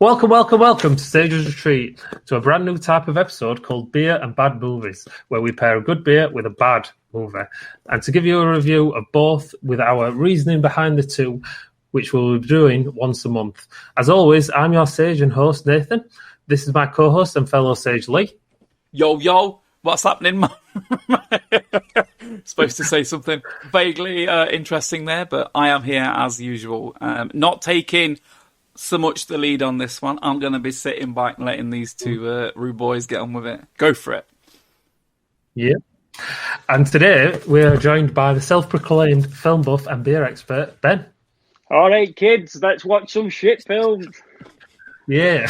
Welcome to Sage's Retreat, to a brand new type of episode called Beer and Bad Movies, where we pair a good beer with a bad movie. And to give you a review of both with our reasoning behind the two, which we'll be doing once a month. As always, I'm your Sage and host, Nathan. This is my co-host and fellow Sage, Lee. Yo, what's happening? Supposed to say something vaguely interesting there, but I am here as usual. Not taking so much the lead on this one. I'm going to be sitting back and letting these two rude boys get on with it. Go for it. Yeah. And today we are joined by the self-proclaimed film buff and beer expert, Ben. All right, kids, let's watch some shit films. Yeah.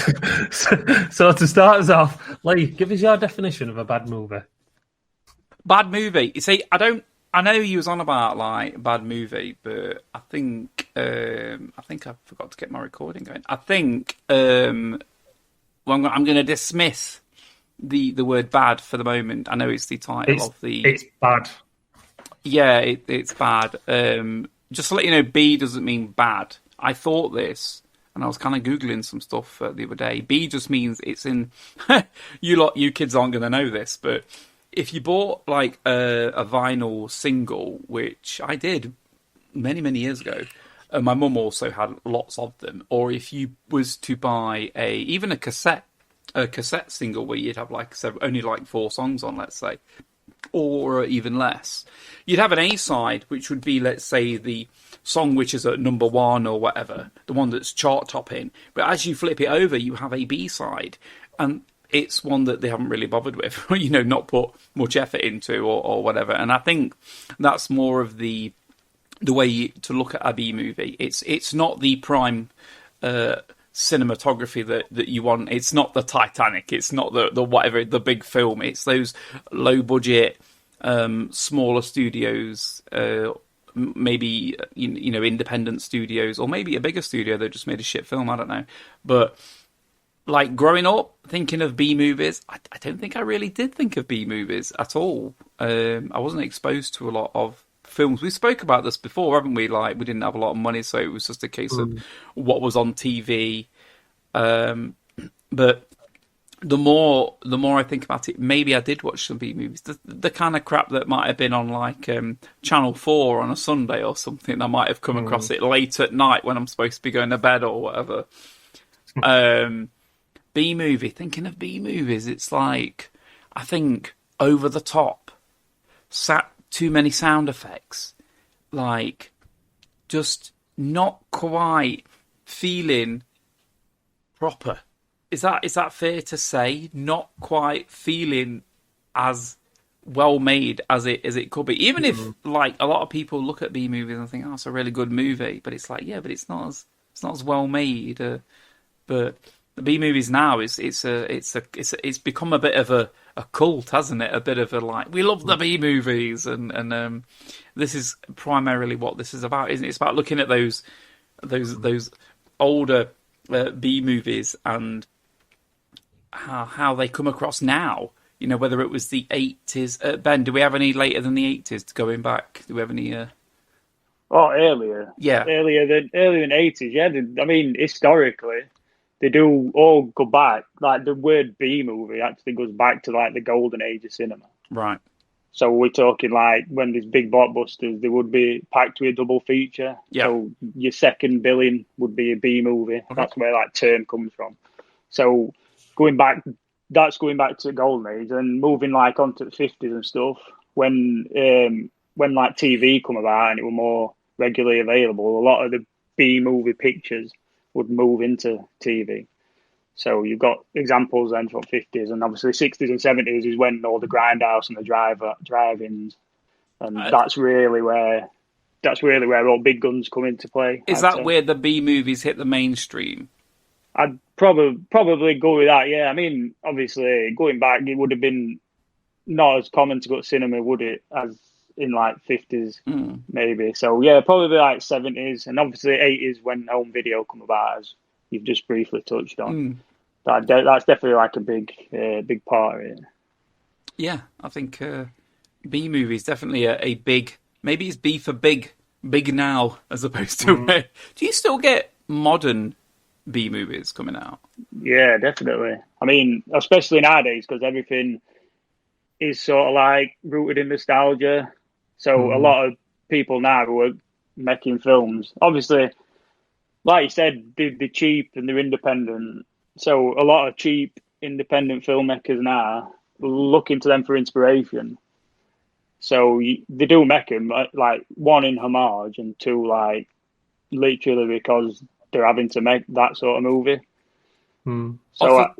So to start us off, Lee, give us your definition of a bad movie. Bad movie. You see, I know you was on about like bad movie, but I think I forgot to get my recording going. I think I'm going to dismiss the word bad for the moment. I know it's the title of the. It's bad. Yeah, it's bad. Just to let you know, B doesn't mean bad. I thought this, and I was kind of Googling some stuff the other day. B just means it's in. You kids aren't going to know this, but if you bought like a vinyl single, which I did many years ago, and my mum also had lots of them, or if you was to buy even a cassette single where you'd have like only like 4 songs on, let's say, or even less, you'd have an A-side, which would be, let's say, the song which is at number 1 or whatever, the one that's chart topping. But as you flip it over, you have a B-side, and it's one that they haven't really bothered with, not put much effort into or whatever. And I think that's more of the way to look at a B movie. It's not the prime cinematography that you want. It's not the Titanic. It's not the whatever, the big film. It's those low budget, smaller studios, maybe independent studios, or maybe a bigger studio that just made a shit film. I don't know, but. Like, growing up, thinking of B-movies, I don't think I really did think of B-movies at all. I wasn't exposed to a lot of films. We spoke about this before, haven't we? Like, we didn't have a lot of money, so it was just a case of what was on TV. But the more I think about it, maybe I did watch some B-movies. The kind of crap that might have been on, like, Channel 4 on a Sunday or something. I might have come across it late at night when I'm supposed to be going to bed or whatever. B-movie, thinking of B-movies, it's like, I think, over the top, too many sound effects, like, just not quite feeling proper. Is that fair to say? Not quite feeling as well made as it could be. Even if, like, a lot of people look at B-movies and think, oh, it's a really good movie, but it's like, yeah, but it's not as well made, but the B movies now it's become a bit of a cult, hasn't it? A bit of a like, we love the B movies, and this is primarily what this is about, isn't it? It's about looking at those older B movies and how they come across now. Whether it was the 80s. Ben, do we have any later than the 80s going back? Do we have any? Earlier. Yeah, earlier than 80s. Yeah, I mean, historically. They do all go back, like the word B movie actually goes back to like the golden age of cinema. Right. So we're talking like when there's big blockbusters, they would be packed with a double feature. Yeah. So your second billing would be a B movie. Okay. That's where that term comes from. So that's going back to the golden age and moving like onto the 50s and stuff. When like TV come about and it were more regularly available, a lot of the B movie pictures would move into TV. So you've got examples then from 50s, and obviously 60s and 70s is when all the grindhouse and the drive-ins, and that's really where all big guns come into play. Is that where the B movies hit the mainstream? I'd probably go with that. Yeah, I mean, obviously going back, it would have been not as common to go to cinema, would it, as in like 50s maybe. So yeah, probably like 70s, and obviously 80s when home video come about, as you've just briefly touched on. That's definitely like a big part of it. Yeah, I think B movies definitely a big. Maybe it's B for big now as opposed to. Do you still get modern B movies coming out. Yeah, definitely. I mean, especially nowadays, because everything is sort of like rooted in nostalgia. So a lot of people now who are making films, obviously, like you said, they're cheap and they're independent. So a lot of cheap independent filmmakers now looking to them for inspiration. So they do make them, like, one in homage and two, like, literally because they're having to make that sort of movie. So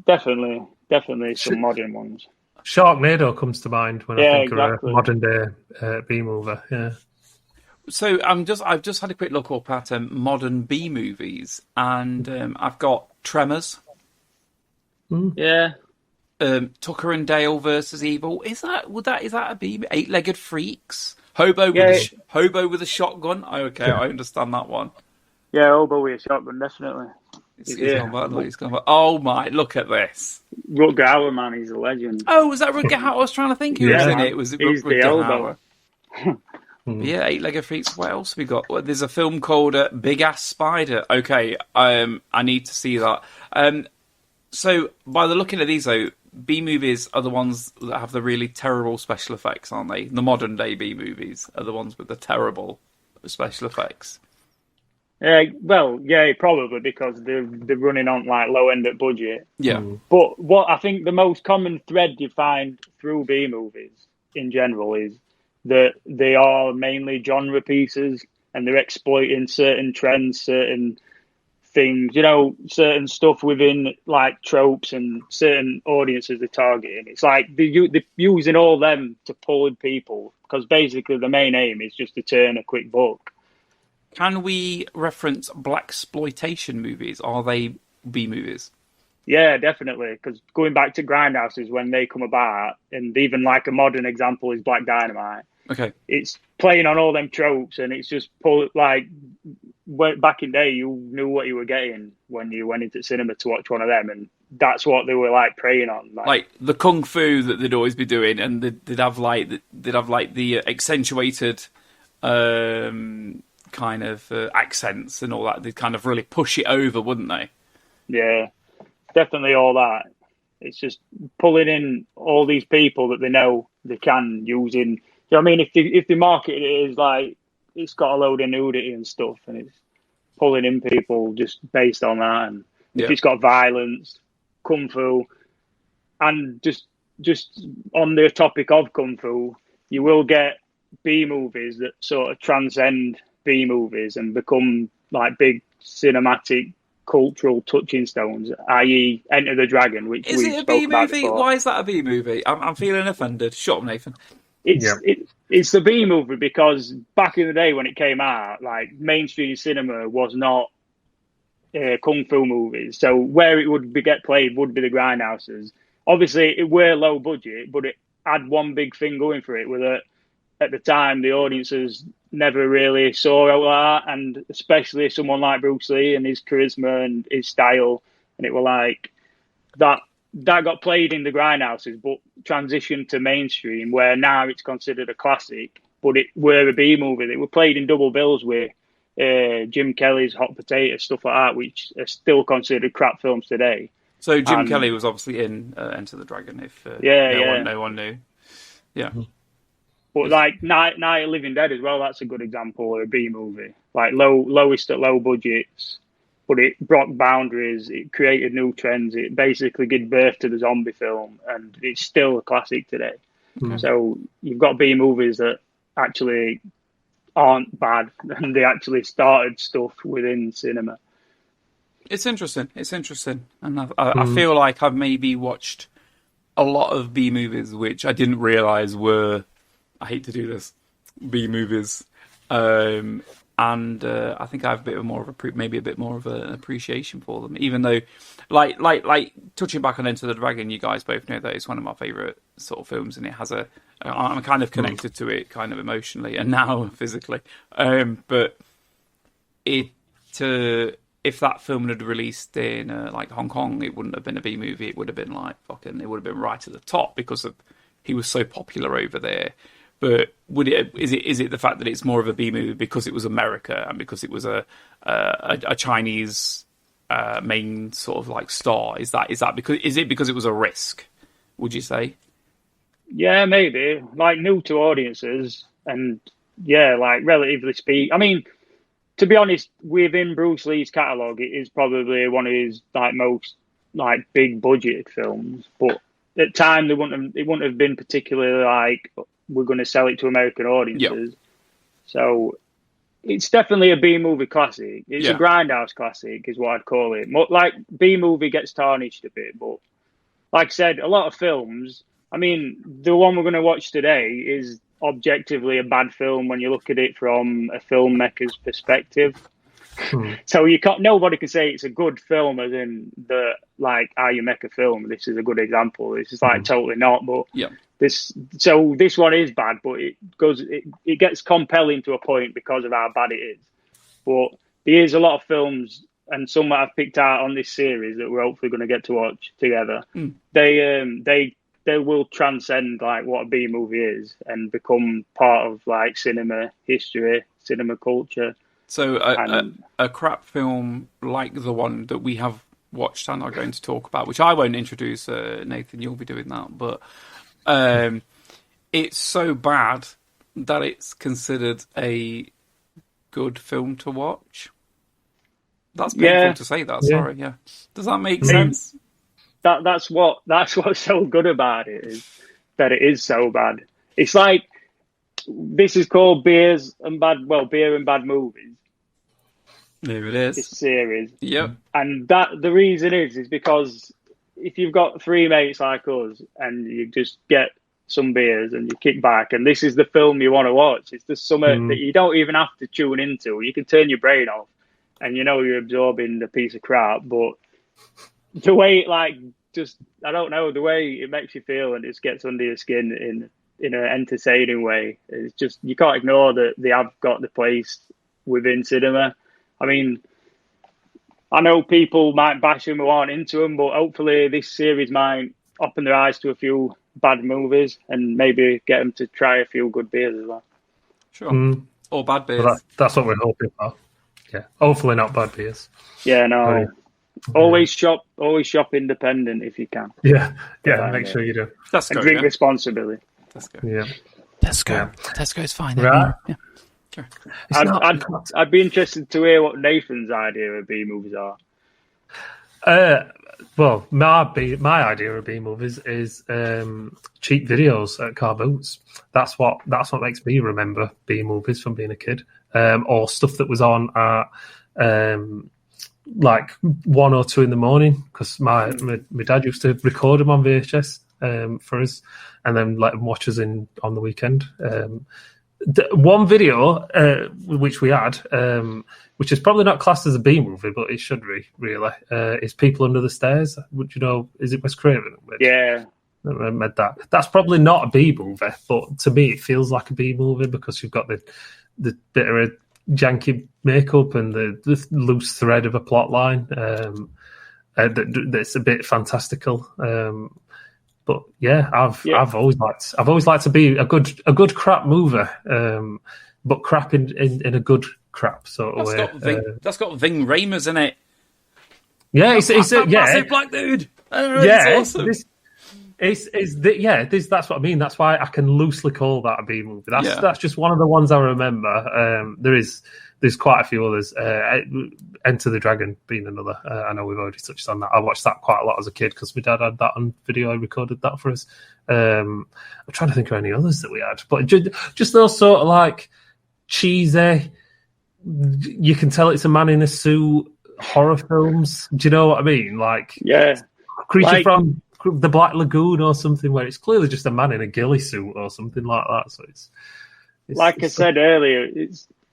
definitely some modern ones. Sharknado comes to mind when I think exactly. of a modern day B movie. Yeah. So I've just had a quick look up at modern B movies, and I've got Tremors. Yeah. Tucker and Dale versus Evil. Is that a B? Eight-Legged Freaks. Hobo with a shotgun. Okay, I understand that one. Yeah, Hobo with a shotgun, definitely. He's gone back. Oh my! Look at this. Rutger Hauer, man, he's a legend. Oh, was that Rutger Hauer? I was trying to think who was in it. Was it he's Rutger Hauer? Yeah, Eight-Legged Freaks. What else have we got? Well, there's a film called Big Ass Spider. Okay, I need to see that. So by the looking at these, though, B movies are the ones that have the really terrible special effects, aren't they? The modern day B movies are the ones with the terrible special effects. Yeah, probably because they're running on like low end at budget. Yeah. But what I think the most common thread you find through B movies in general is that they are mainly genre pieces and they're exploiting certain trends, certain things, certain stuff within like tropes and certain audiences they're targeting. It's like they're using all them to pull in people because basically the main aim is just to turn a quick buck. Can we reference blaxploitation movies? Are they B movies? Yeah, definitely. Because going back to grindhouses when they come about, and even like a modern example is Black Dynamite. Okay, it's playing on all them tropes, and it's just back in the day, you knew what you were getting when you went into cinema to watch one of them, and that's what they were like preying on, like the kung fu that they'd always be doing, and they'd have the accentuated kind of accents and all that. They'd kind of really push it over, wouldn't they? Yeah, definitely all that. It's just pulling in all these people that they know they can use in. You know what I mean? If they market it as like it's got a load of nudity and stuff, and it's pulling in people just based on that, and if it's got violence, kung fu, and just on the topic of kung fu, you will get B movies that sort of transcend B movies and become like big cinematic cultural touching stones, i.e. Enter the Dragon, which is we it a spoke B about movie? before. Why is that a B movie? I'm feeling offended. Shut up, Nathan. It's the B movie because back in the day when it came out, like mainstream cinema was not kung fu movies. So where it would get played would be the grindhouses. Obviously, it were low budget, but it had one big thing going for it with it. At the time, the audiences never really saw out that, and especially someone like Bruce Lee and his charisma and his style, and it were like that got played in the grindhouses, but transitioned to mainstream, where now it's considered a classic, but it were a B movie. They were played in double bills with Jim Kelly's Hot Potato, stuff like that, which are still considered crap films today. So Jim Kelly was obviously in Enter the Dragon, if no one knew. Yeah. But like Night of Living Dead as well, that's a good example of a B movie. Like lowest at low budgets, but it broke boundaries, it created new trends, it basically gave birth to the zombie film, and it's still a classic today. Okay. So you've got B movies that actually aren't bad, and they actually started stuff within cinema. It's interesting, and I feel like I've maybe watched a lot of B movies which I didn't realise were, I hate to do this, B movies, and I think I have a bit more of an appreciation for them. Even though, like touching back on Enter the Dragon, you guys both know that it's one of my favourite sort of films, and it has I'm kind of connected to it, kind of emotionally and now physically. But if that film had released in like Hong Kong, it wouldn't have been a B movie. It would have been like it would have been right at the top because he was so popular over there. But is it the fact that it's more of a B movie because it was America and because it was a Chinese main sort of like star? Is it because it was a risk? Would you say? Yeah, maybe like new to audiences, and yeah, like relatively speak. I mean, to be honest, within Bruce Lee's catalogue, it is probably one of his like most like big budgeted films. But at the time, it wouldn't have been particularly like we're going to sell it to American audiences. Yep. So it's definitely a B movie classic. It's a grindhouse classic, is what I'd call it. Like B movie gets tarnished a bit, but like I said, a lot of films. I mean, the one we're going to watch today is objectively a bad film when you look at it from a filmmaker's perspective. So nobody can say it's a good film as in how you make a film. This is a good example. This is like totally not, but this one is bad, but it gets compelling to a point because of how bad it is. But there is a lot of films, and some that I've picked out on this series that we're hopefully going to get to watch together. They will transcend like what a B movie is and become part of like cinema history, cinema culture. So a crap film like the one that we have watched and are going to talk about, which I won't introduce, Nathan, you'll be doing that, but it's so bad that it's considered a good film to watch. That's painful to say that, sorry, yeah. Does that make sense? That's what's so good about it, is that it is so bad. It's like, this is called Beer and Bad Movies. There it is. This series. Yep. And the reason is because if you've got three mates like us and you just get some beers and you kick back and this is the film you want to watch, it's just something that you don't even have to tune into. You can turn your brain off and you're absorbing the piece of crap, but the way I don't know, the way it makes you feel and it just gets under your skin in an entertaining way. It's just, you can't ignore that they have got the place within cinema. I mean, I know people might bash them who aren't into them, but hopefully this series might open their eyes to a few bad movies and maybe get them to try a few good beers as well. Sure. Or bad beers. Well, that's what we're hoping for. Yeah. Hopefully not bad beers. Yeah, no. Always shop independent if you can. Yeah, make sure you do. That's good. And drink responsibly. That's good. Yeah. Tesco is fine. Right. Yeah. Sure. I'd be interested to hear what Nathan's idea of B movies are. Well, my idea of B movies is cheap videos at car boots. That's what makes me remember B movies from being a kid, or stuff that was on at like 1 or 2 in the morning, because my dad used to record them on VHS for us, and then let them watch us on the weekend. One video which we had, which is probably not classed as a B movie, but it should be, really, is People Under the Stairs. Would you know? Is it Wes Craven? Yeah. I made that. That's probably not a B movie, but to me it feels like a B movie because you've got the bit of a janky makeup and the loose thread of a plot line that's a bit fantastical. But yeah, I've always liked to be a good crap movie, but crap in a good crap sort of way. That's got Ving Rhames in it. Yeah, it's a massive black dude. It's awesome. That's what I mean. That's why I can loosely call that a B movie. That's just one of the ones I remember. There's quite a few others. Enter the Dragon being another. I know we've already touched on that. I watched that quite a lot as a kid because my dad had that on video. I recorded that for us. I'm trying to think of any others that we had, but just those sort of like cheesy. You can tell it's a man in a suit horror films. Do you know what I mean? Like, Creature from the Black Lagoon or something, where it's clearly just a man in a ghillie suit or something like that. So it's like I said earlier,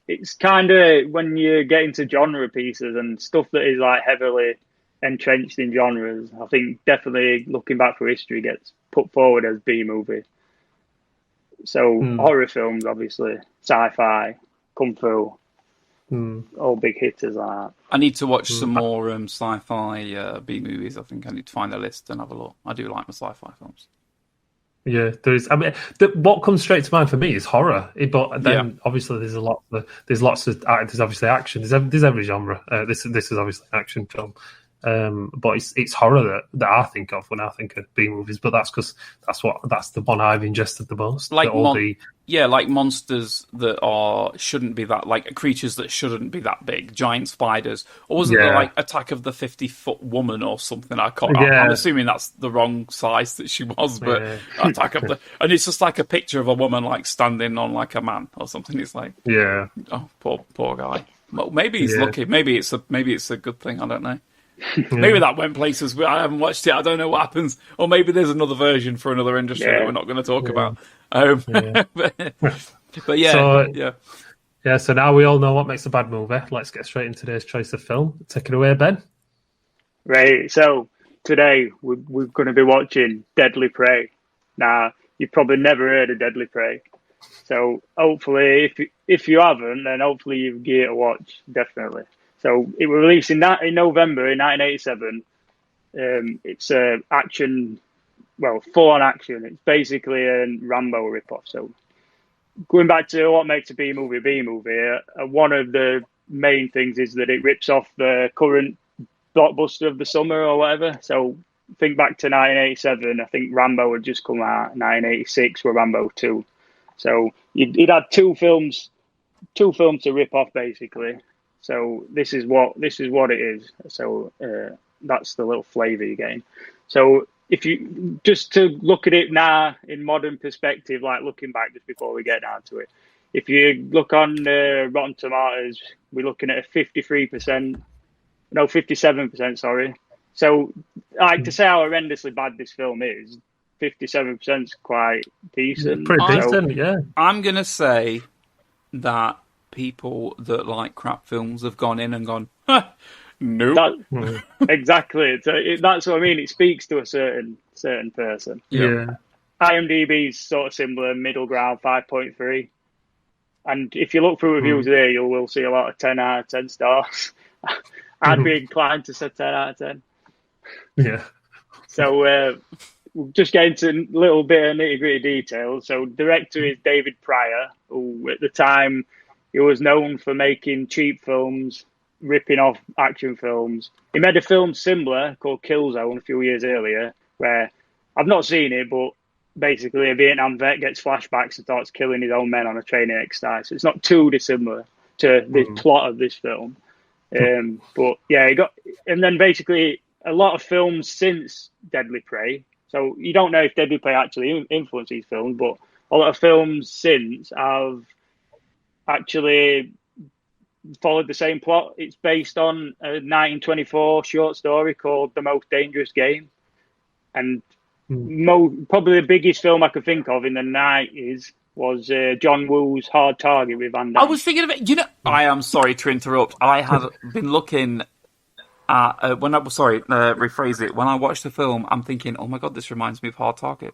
it's kind of when you get into genre pieces and stuff that is like heavily entrenched in genres, I think definitely looking back for history gets put forward as B movie. So horror films, obviously, sci-fi, kung fu, all big hitters like that. I need to watch some more sci-fi B movies. I think I need to find a list and have a look. I do like my sci-fi films. Yeah, there is. I mean, what comes straight to mind for me is horror. But then obviously there's lots of there's obviously action. There's every genre. This is obviously an action film. But it's horror that I think of when I think of B movies. But that's because that's the one I've ingested the most. Like like monsters that shouldn't be that, like creatures that shouldn't be that big, giant spiders. Or wasn't there like Attack of the 50-foot Woman or something? I'm assuming that's the wrong size that she was, but Attack of the, and it's just like a picture of a woman like standing on like a man or something. It's like, oh, poor guy. Well, maybe he's lucky. Maybe it's a good thing. I don't know. Maybe that went places. I haven't watched it. I don't know what happens. Or maybe there's another version for another industry that we're not going to talk about. But yeah. So now we all know what makes a bad movie. Let's get straight into today's choice of film. Take it away, Ben. Right. So today we're going to be watching Deadly Prey. Now, you've probably never heard of Deadly Prey. So hopefully, if you haven't, then hopefully you've geared to watch, definitely. So it was released in November in 1987. It's action, full-on action. It's basically a Rambo ripoff. So going back to what makes a B movie, one of the main things is that it rips off the current blockbuster of the summer or whatever. So think back to 1987. I think Rambo had just come out. 1986 were Rambo 2. So you'd had two films to rip off basically. So this is what it is. So that's the little flavour you're getting. So if you just to look at it now in modern perspective, like looking back just before we get down to it, if you look on Rotten Tomatoes, we're looking at a 57%. Sorry. So like to say how horrendously bad this film is, 57% is quite decent. Pretty decent, yeah. I'm gonna say that people that like crap films have gone in and gone, nope. Exactly. So that's what I mean. It speaks to a certain person. Yeah. IMDb's sort of similar, middle ground, 5.3. And if you look through reviews there, you will see a lot of 10 out of 10 stars. I'd be inclined to say 10 out of 10. Yeah. So we'll just get into a little bit of nitty-gritty details. So director is David Pryor, who at the time he was known for making cheap films, ripping off action films. He made a film similar called Killzone a few years earlier, where I've not seen it, but basically a Vietnam vet gets flashbacks and starts killing his own men on a training exercise. So it's not too dissimilar to the plot of this film. But yeah, and then basically a lot of films since Deadly Prey. So you don't know if Deadly Prey actually influenced these films, but a lot of films since have actually followed the same plot. It's based on a 1924 short story called The Most Dangerous Game. And probably the biggest film I could think of in the 90s was John Woo's Hard Target with Van Damme. I was thinking of it. I am sorry to interrupt. I had been looking at, rephrase it. When I watched the film, I'm thinking, oh my God, this reminds me of Hard Target.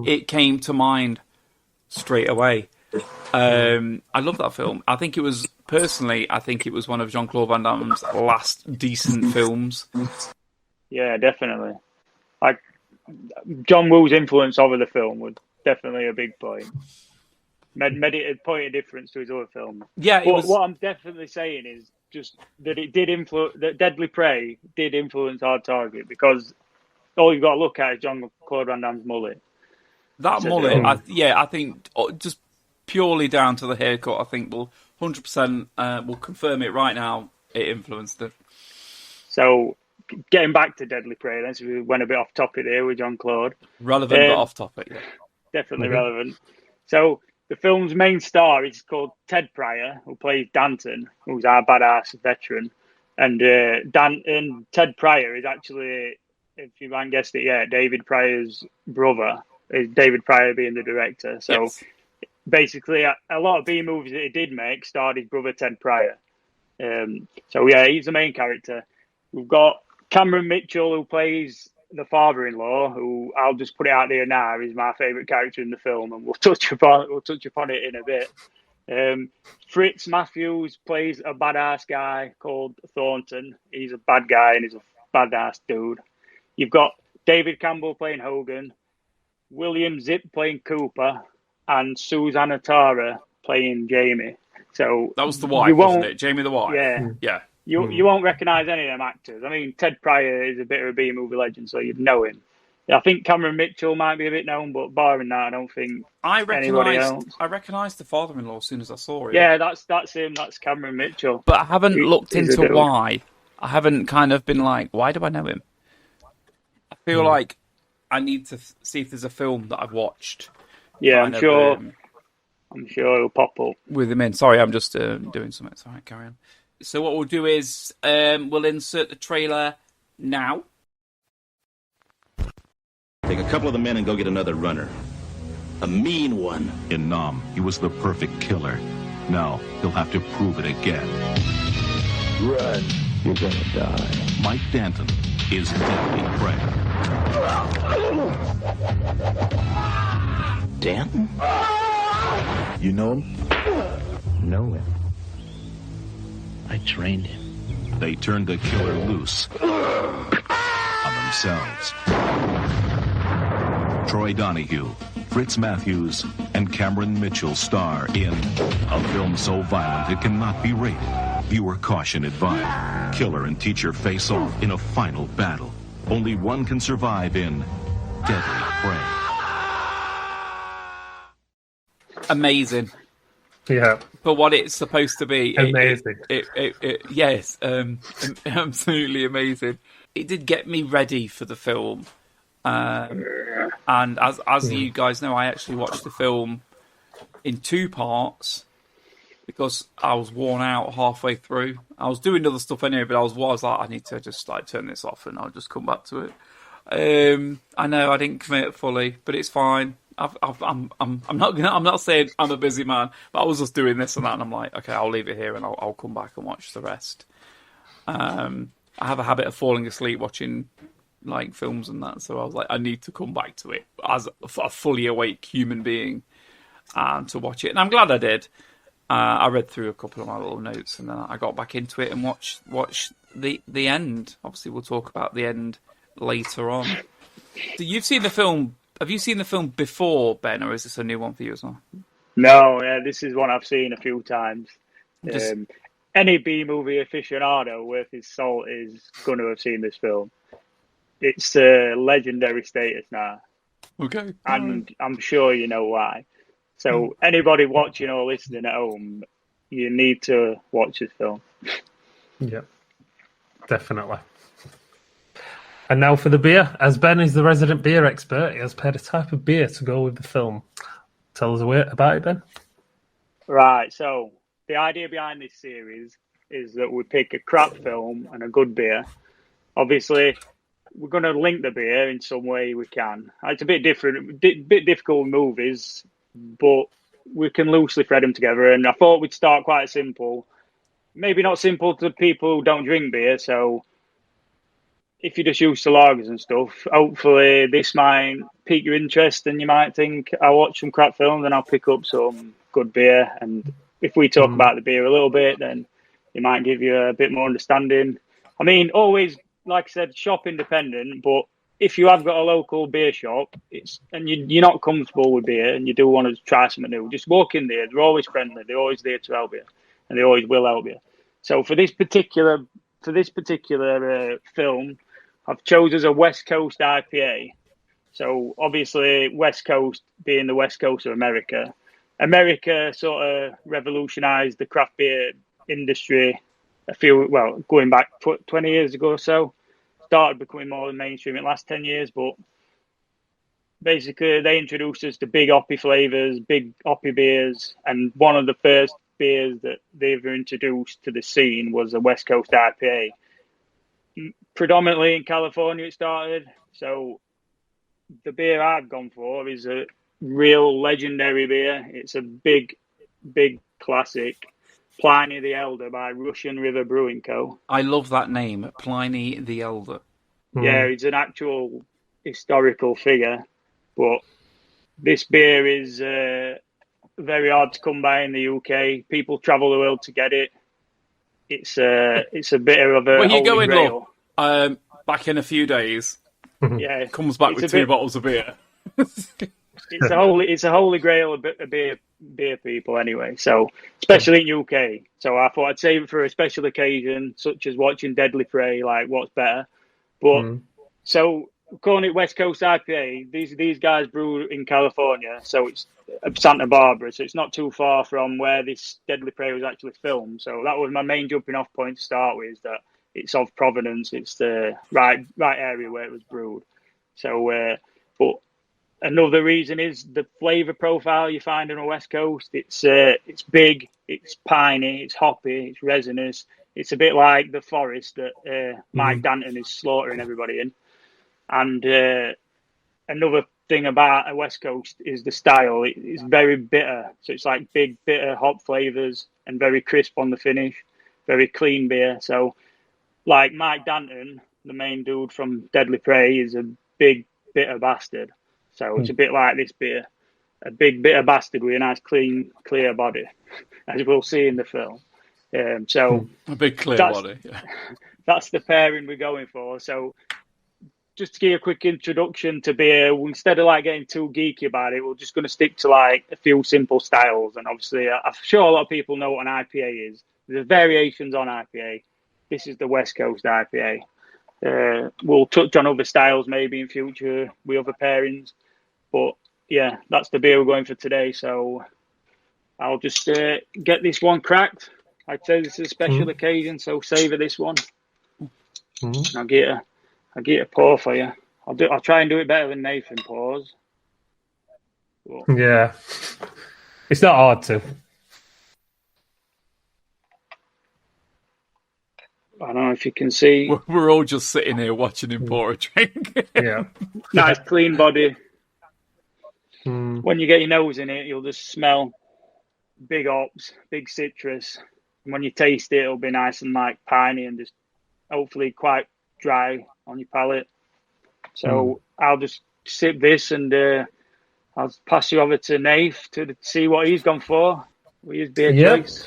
It came to mind straight away. I love that film. I think it was one of Jean-Claude Van Damme's last decent films. Yeah, definitely. Like John Woo's influence over the film was definitely a big point. Made it a point of difference to his other films. Yeah, what I'm definitely saying is just that it did influence. That Deadly Prey did influence Hard Target, because all you've got to look at is Jean-Claude Van Damme's mullet. That mullet, I think just purely down to the haircut, I think will 100% will confirm it right now. It influenced it. So, getting back to Deadly Prey, then, so we went a bit off topic there with Jean-Claude. Relevant, but off topic. Yeah. Definitely relevant. So, the film's main star is called Ted Pryor, who plays Danton, who's our badass veteran. And Ted Pryor is actually, if you haven't guessed it yet, David Pryor's brother. Is David Pryor being the director. So, yes. Basically, a lot of B movies that he did make starred his brother Ted Pryor. He's the main character. We've got Cameron Mitchell, who plays the father-in-law, who I'll just put it out there now is my favourite character in the film, and we'll touch upon it in a bit. Fritz Matthews plays a badass guy called Thornton. He's a bad guy and he's a badass dude. You've got David Campbell playing Hogan. William Zip playing Cooper, and Susanna Tara playing Jamie. So that was the wife, wasn't it? Jamie the wife. Yeah. You won't recognise any of them actors. I mean, Ted Pryor is a bit of a B-movie legend, so you'd know him. I think Cameron Mitchell might be a bit known, but barring that, I don't think anybody else. I recognised the father-in-law as soon as I saw it. Yeah, that's him. That's Cameron Mitchell. But I haven't looked into why. I haven't kind of been like, why do I know him? I feel like I need to see if there's a film that I've watched. Yeah, I'm sure it'll pop up with him in. Sorry, I'm just doing something. It's all right, carry on. So what we'll do is we'll insert the trailer now. Take a couple of the men and go get another runner. A mean one. In Nam, he was the perfect killer. Now, he'll have to prove it again. Run. You're gonna die. Mike Danton is deadly prey. Danton? You know him? Know him. I trained him. They turned the killer loose on themselves. Troy Donahue, Fritz Matthews, and Cameron Mitchell star in a film so violent it cannot be rated. Viewer caution advised. Killer and teacher face off in a final battle. Only one can survive in Deadly Prey. Amazing. Yeah. For what it's supposed to be. Amazing. Yes, absolutely amazing. It did get me ready for the film. And as you guys know, I actually watched the film in 2 parts because I was worn out halfway through. I was doing other stuff anyway, but I was like, I need to just like turn this off and I'll just come back to it. I know I didn't commit fully, but it's fine. I'm not saying I'm a busy man, but I was just doing this and that, and I'm like, okay, I'll leave it here and I'll come back and watch the rest. I have a habit of falling asleep watching like films and that, so I was like, I need to come back to it as a fully awake human being and to watch it, and I'm glad I did. I read through a couple of my little notes and then I got back into it and watched the end. Obviously, we'll talk about the end later on. So you've seen the film. Have you seen the film before, Ben, or is this a new one for you as well? No, this is one I've seen a few times. Any B-movie aficionado worth his salt is going to have seen this film. It's a legendary status now. Okay. And I'm sure you know why. So anybody watching or listening at home, you need to watch this film. Yeah, definitely. And now for the beer. As Ben is the resident beer expert, he has paired a type of beer to go with the film. Tell us a bit about it, Ben. Right, so the idea behind this series is that we pick a crap film and a good beer. Obviously, we're going to link the beer in some way we can. It's a bit different, bit difficult with movies, but we can loosely thread them together. And I thought we'd start quite simple. Maybe not simple to people who don't drink beer, so if you're just used to lagers and stuff, hopefully this might pique your interest and you might think, I'll watch some crap films and I'll pick up some good beer. And if we talk about the beer a little bit, then it might give you a bit more understanding. I mean, always, like I said, shop independent, but if you have got a local beer shop and you're not comfortable with beer and you do want to try something new, just walk in there. They're always friendly. They're always there to help you and they always will help you. So for this particular film, I've chosen a West Coast IPA. So obviously, West Coast being the West Coast of America. America sort of revolutionized the craft beer industry going back 20 years ago or so. Started becoming more mainstream in the last 10 years, but basically they introduced us to big hoppy flavors, big hoppy beers, and one of the first beers that they ever introduced to the scene was a West Coast IPA. Predominantly in California it started, so the beer I've gone for is a real legendary beer. It's a big classic, Pliny the Elder by Russian River Brewing Co. I love that name, Pliny the Elder. Yeah, it's an actual historical figure, but this beer is very hard to come by in the UK. People travel the world to get it. It's a bit of a Where you holy going, grail. back in a few days. Yeah, Comes back with 2 bottles of beer. It's a holy grail of beer people anyway. So especially in UK. So I thought I'd save it for a special occasion, such as watching Deadly Prey. Like, what's better? But so calling it West Coast IPA, these guys brew in California, so it's Santa Barbara, so it's not too far from where this Deadly Prey was actually filmed. So that was my main jumping off point to start with, that it's of Providence, it's the right area where it was brewed. So, but another reason is the flavour profile you find on the West Coast. It's big, it's piney, it's hoppy, it's resinous. It's a bit like the forest that Mike Danton is slaughtering everybody in. And another thing about a West Coast is the style. It's very bitter. So it's like big, bitter hop flavours and very crisp on the finish. Very clean beer. So like Mike Danton, the main dude from Deadly Prey, is a big, bitter bastard. So it's a bit like this beer. A big, bitter bastard with a nice, clean, clear body, as we'll see in the film. So a big clear body. Yeah. That's the pairing we're going for. So just to give you a quick introduction to beer, instead of like getting too geeky about it, we're just going to stick to like a few simple styles. And obviously, I'm sure a lot of people know what an IPA is. There's variations on IPA. This is the West Coast IPA. We'll touch on other styles maybe in future with other pairings. But yeah, that's the beer we're going for today. So I'll just get this one cracked. I'd say this is a special occasion, so savour this one. I'll get a pour for you. I'll try and do it better than Nathan pours. But... yeah, it's not hard to. I don't know if you can see. We're all just sitting here watching him pour a drink. Yeah, nice clean body. When you get your nose in it, you'll just smell big hops, big citrus. And when you taste it, it'll be nice and like piney and just hopefully quite dry on your palate. So I'll just sip this and I'll pass you over to Nath to see what he's gone for with his beer choice.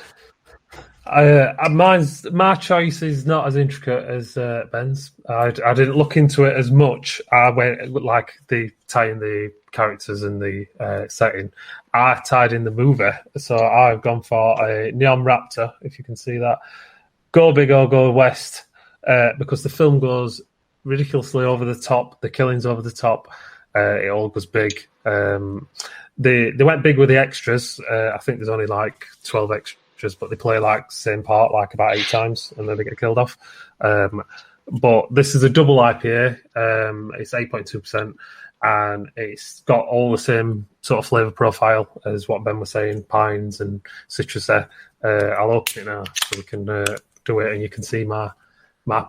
My choice is not as intricate as Ben's. I didn't look into it as much. I went like tying the characters and the setting. I tied in the movie, so I've gone for a Neon Raptor. If you can see that, go big or go west, because the film goes ridiculously over the top. The killing's over the top. It all goes big. They went big with the extras. I think there's only like 12 extras, but they play like same part like about 8 times and then they get killed off. But this is a double IPA. It's 8.2%, and it's got all the same sort of flavour profile as what Ben was saying, pines and citrus there. I'll open it now so we can do it, and you can see my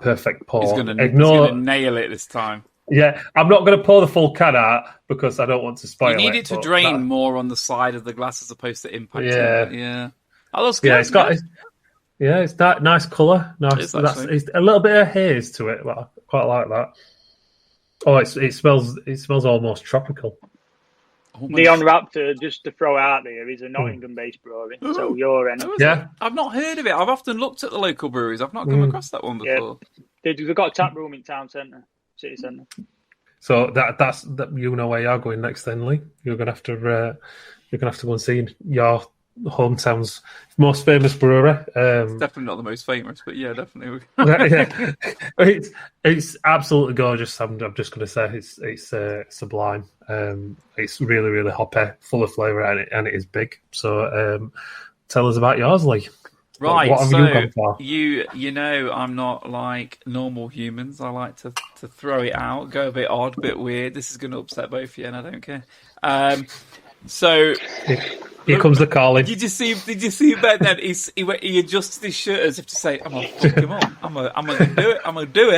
perfect pour. He's going to nail it this time. Yeah, I'm not going to pour the full can out because I don't want to spoil it. You need it to drain more on the side of the glass as opposed to impact. Yeah. Oh, that's good. Yeah, it's that nice colour. Nice. It's a little bit of haze to it, but I quite like that. Oh, it smells almost tropical. Neon Raptor, just to throw out there, is a Nottingham-based brewery. So you're in. Yeah, I've not heard of it. I've often looked at the local breweries. I've not come across that one before. Yeah. They've got a tap room in town centre, city centre. So that's you know where you're going next, then, Lee. You're gonna have to go and see your hometown's most famous brewery. It's definitely not the most famous, but yeah, definitely. It's absolutely gorgeous. I'm just going to say it's sublime. It's really, really hoppy, full of flavour, and it is big. So tell us about yours, Lee. Right, what have so you gone for? You know I'm not like normal humans. I like to throw it out, go a bit odd, a bit weird. This is going to upset both of you, and I don't care. So here comes the calling. Did you see Ben then? He adjusts his shirt as if to say, "I'm gonna fuck him up. I'm gonna do it. I'm gonna do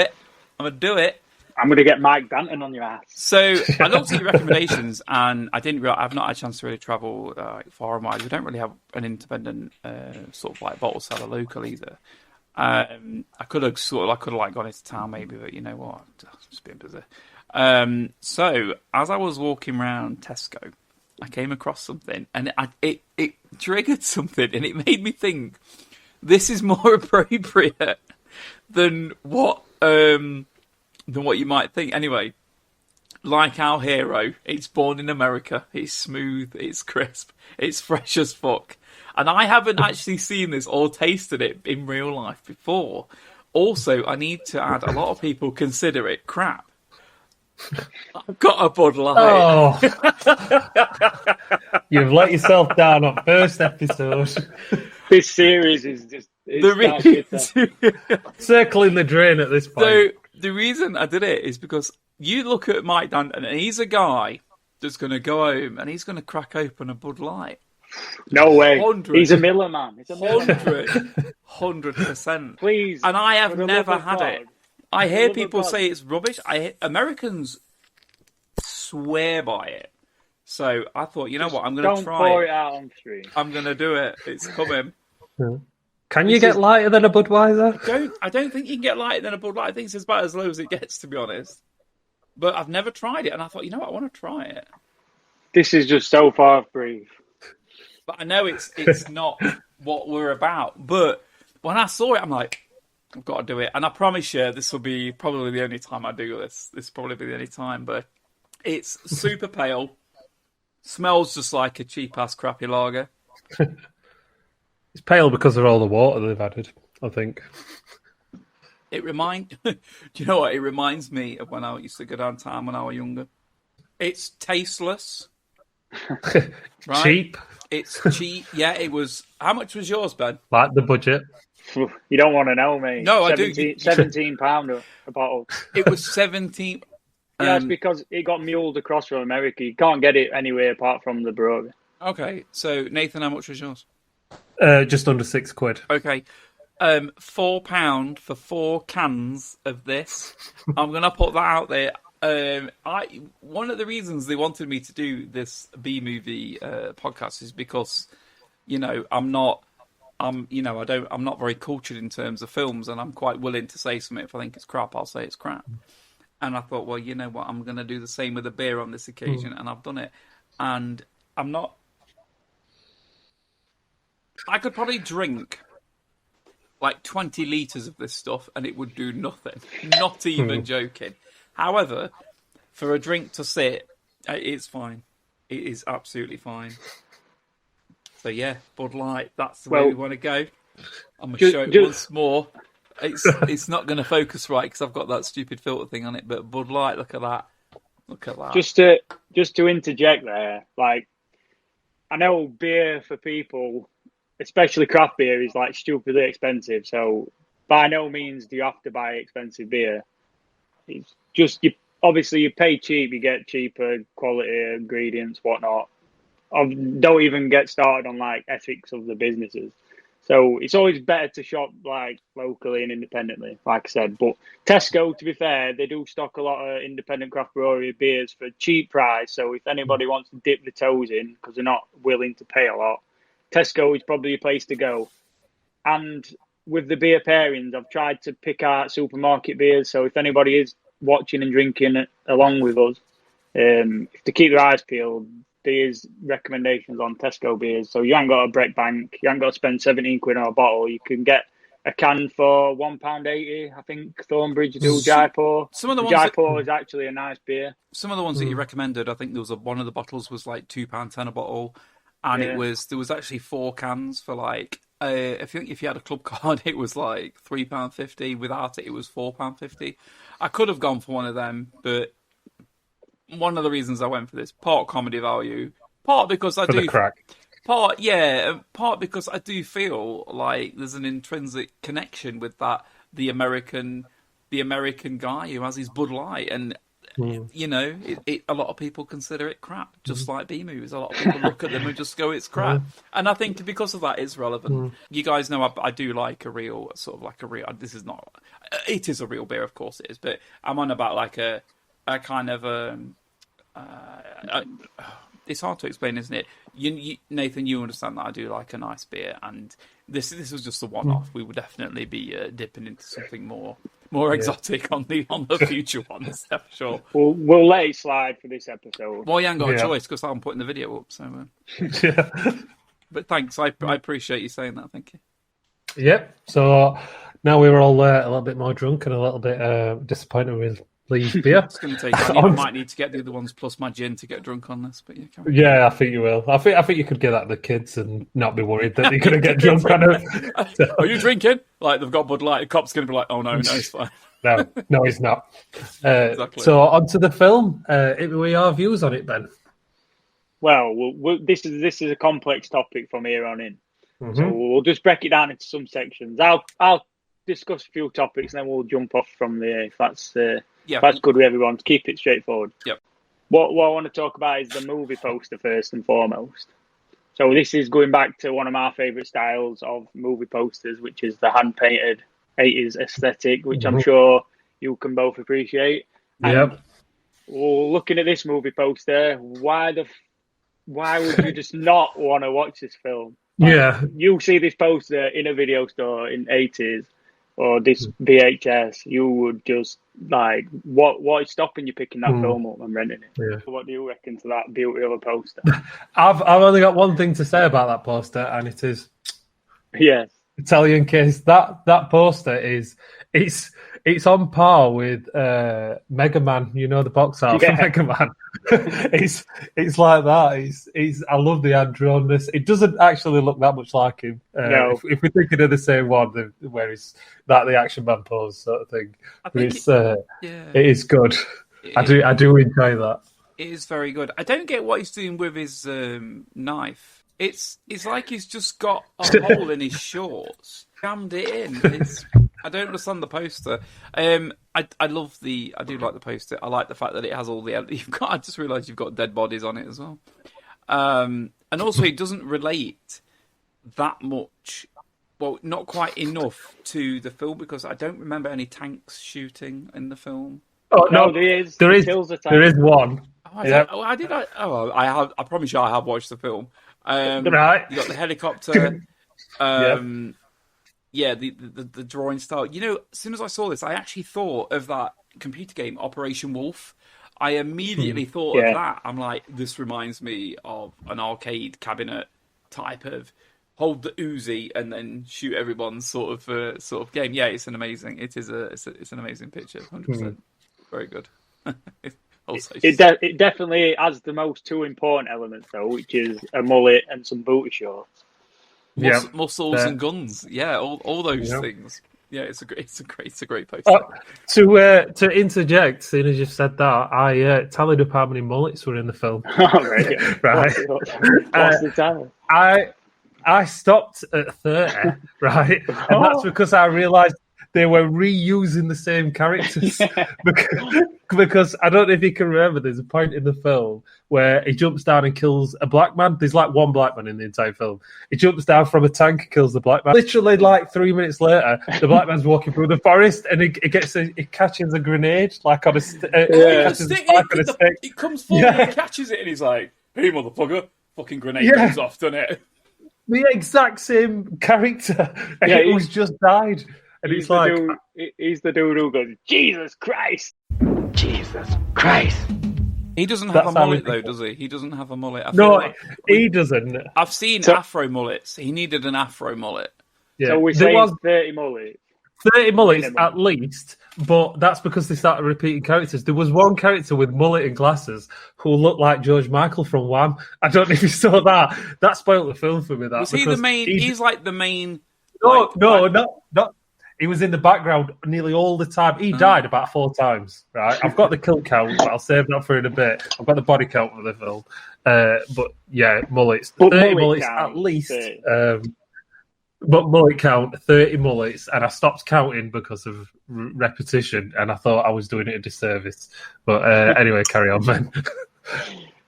it. I'm gonna get Mike Danton on your ass." So I looked at your recommendations, and I've not had a chance to really travel far and wide. We don't really have an independent sort of like bottle seller local either. I could have gone into town maybe, but you know what? I've just been busy. So as I was walking around Tesco, I came across something, and it triggered something, and it made me think this is more appropriate than what you might think. Anyway, like our hero, it's born in America. It's smooth, it's crisp, it's fresh as fuck. And I haven't actually seen this or tasted it in real life before. Also, I need to add, a lot of people consider it crap. I've got a Bud Light. Oh, you've let yourself down on first episode. This series is just Circling the drain at this point. So the reason I did it is because you look at Mike Danton, and he's a guy that's going to go home and he's going to crack open a Bud Light. No way. 100. He's a Miller man. He's a Miller 100%. Please. And I have for the never love of had God. it. I hear people say it's rubbish. Americans swear by it. So I thought, you know what, I'm going to try Don't pour it out on stream. I'm going to do it. It's coming. Can you get lighter than a Budweiser? I don't think you can get lighter than a Bud Light. I think it's about as low as it gets, to be honest. But I've never tried it, and I thought, you know what, I want to try it. This is just so far brief. But I know it's not what we're about. But when I saw it, I'm like, I've got to do it. And I promise you, this will be probably the only time I do this. This will probably be the only time. But it's super pale. Smells just like a cheap-ass crappy lager. It's pale because of all the water they've added, I think. Do you know what? It reminds me of when I used to go downtown when I was younger. It's tasteless. Right? Cheap. It's cheap. Yeah, it was. How much was yours, Ben? Like the budget. You don't want to know, mate. No, I do. £17 a bottle. It was 17. Yeah, it's because it got muled across from America. You can't get it anywhere apart from the Brogue. Okay, so Nathan, how much was yours? Just under £6. Okay, £4 for 4 cans of this. I'm gonna put that out there. One of the reasons they wanted me to do this B movie podcast is because, you know, I'm not very cultured in terms of films, and I'm quite willing to say something. If I think it's crap, I'll say it's crap. And I thought, well, you know what, I'm going to do the same with a beer on this occasion, and I've done it. And I could probably drink like 20 litres of this stuff, and it would do nothing. Not even joking. However, for a drink to sit, it's fine. It is absolutely fine. So yeah, Bud Light, that's the way we want to go. I'm going to show it once more. It's not going to focus right because I've got that stupid filter thing on it, but Bud Light, look at that. Look at that. Just to interject there, like, I know beer for people, especially craft beer, is like stupidly expensive. So by no means do you have to buy expensive beer. It's just obviously you pay cheap, you get cheaper quality ingredients, whatnot. Don't even get started on like ethics of the businesses. So it's always better to shop like locally and independently, like I said. But Tesco, to be fair, they do stock a lot of independent craft brewery beers for a cheap price. So if anybody wants to dip the toes in because they're not willing to pay a lot, Tesco is probably a place to go. And with the beer pairings, I've tried to pick out supermarket beers. So if anybody is watching and drinking along with us, to keep their eyes peeled, there's recommendations on Tesco beers. So you ain't got a Breck Bank, you ain't got to spend 17 quid on a bottle. You can get a can for £1.80. I think Thornbridge do Jaipur. Some of the Jaipur is actually a nice beer. Some of the ones that you recommended, I think there was one of the bottles was like £2.10 a bottle, and there was actually 4 cans for like if you had a club card, it was like £3.50. Without it, it was £4.50. I could have gone for one of them, but one of the reasons I went for this, part comedy value, part because I do crack. Part because I do feel like there's an intrinsic connection with the American guy who has his Bud Light, and you know, a lot of people consider it crap, just like B movies. A lot of people look at them and just go, "It's crap," and I think because of that, it's relevant. You guys know I do like a real sort of like a real. This is not. It is a real beer, of course it is, but I'm on about like a kind of it's hard to explain, isn't it? Nathan, you understand that I do like a nice beer, and this was just a one-off. We would definitely be dipping into something more exotic on the future ones, for sure. We'll let it slide for this episode. Well, you ain't got a choice because I'm putting the video up. So, but thanks, I appreciate you saying that. Thank you. Yep. So now we were all a little bit more drunk and a little bit disappointed with leave beer. It's going to take. I might need to get the other ones plus my gin to get drunk on this. But yeah, I think you will. I think you could get that to the kids and not be worried that you're going to get drunk on it. Are you drinking? Like they've got Bud Light. The cop's going to be like, "Oh no, it's fine." No, he's not. Exactly. So on to the film. What are your views on it, Ben? Well, this is a complex topic from here on in. Mm-hmm. So we'll just break it down into some sections. I'll discuss a few topics, and then we'll jump off from there. If that's good with everyone, to keep it straightforward. Yep. What I want to talk about is the movie poster first and foremost. So this is going back to one of my favourite styles of movie posters, which is the hand-painted 80s aesthetic, which I'm sure you can both appreciate. Yep. Looking at this movie poster, why would you just not want to watch this film? Yeah. You see this poster in a video store in 80s or this VHS, you would just like, what is stopping you picking that film up and renting it? Yeah. What do you reckon to that beauty of a poster? I've only got one thing to say about that poster, and it is, yes, Italian Kiss. That poster is it's on par with Mega Man. You know, the box art for Mega Man. it's like that. I love the hand drawnness. It doesn't actually look that much like him. No. If we're thinking of the same one, where he's the action man pose sort of thing. It is good. I do enjoy that. It is very good. I don't get what he's doing with his knife. It's like he's just got a hole in his shorts, jammed it in. I don't understand the poster. I do like the poster. I like the fact that it has all the I just realised you've got dead bodies on it as well. And also it doesn't relate that much. Well, not quite enough to the film, because I don't remember any tanks shooting in the film. Oh no, there is. There is one. I promise you, I have watched the film. Right. You got the helicopter. The drawing style. You know, as soon as I saw this, I actually thought of that computer game, Operation Wolf. I immediately thought of that. I'm like, this reminds me of an arcade cabinet type of hold the Uzi and then shoot everyone sort of game. Yeah, it's an amazing. It's an amazing picture. 100%. Very good. It definitely has the most two important elements though, which is a mullet and some booty shorts. Muscles and guns. Yeah, all those things. Yeah, it's a great poster. To interject, seeing as you've said that, I tallied up how many mullets were in the film. Right. What's the tally? I stopped at 30, right? And that's because I realised they were reusing the same characters. Because I don't know if you can remember, there's a point in the film where he jumps down and kills a black man. There's like one black man in the entire film. He jumps down from a tank and kills the black man. Literally, like 3 minutes later, the black man's walking through the forest and he catches a grenade like on a stick. It comes forward, he catches it, and he's like, "Hey, motherfucker!" Fucking grenade goes off, doesn't it? The exact same character, and who's just died. And he's the dude who goes, Jesus Christ! Jesus Christ! He doesn't have a mullet, though, does he? He doesn't have a mullet. He doesn't. I've seen afro mullets. He needed an afro mullet. Yeah. So we're saying 30 mullets. 30 mullets at least, but that's because they started repeating characters. There was one character with mullet and glasses who looked like George Michael from Wham. I don't know if you saw that. That spoiled the film for me. Was he the main? He's like the main. No, not. He was in the background nearly all the time. He died about 4 times, right? I've got the kill count, but I'll save that for in a bit. I've got the body count for the film. But yeah, mullets. 30 mullets at least. But mullet count, 30 mullets, and I stopped counting because of repetition, and I thought I was doing it a disservice. But anyway, carry on, man.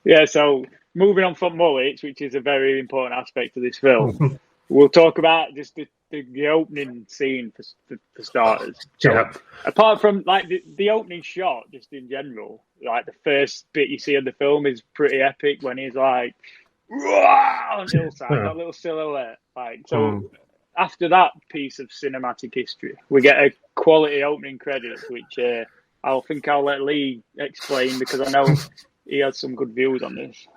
Yeah, so moving on from mullets, which is a very important aspect of this film, we'll talk about just the opening scene for starters. So, apart from like the opening shot, just in general, like the first bit you see of the film is pretty epic when he's like, on the hillside, that little silhouette. Like, so after that piece of cinematic history, we get a quality opening credits, which I'll let Lee explain because I know he has some good views on this.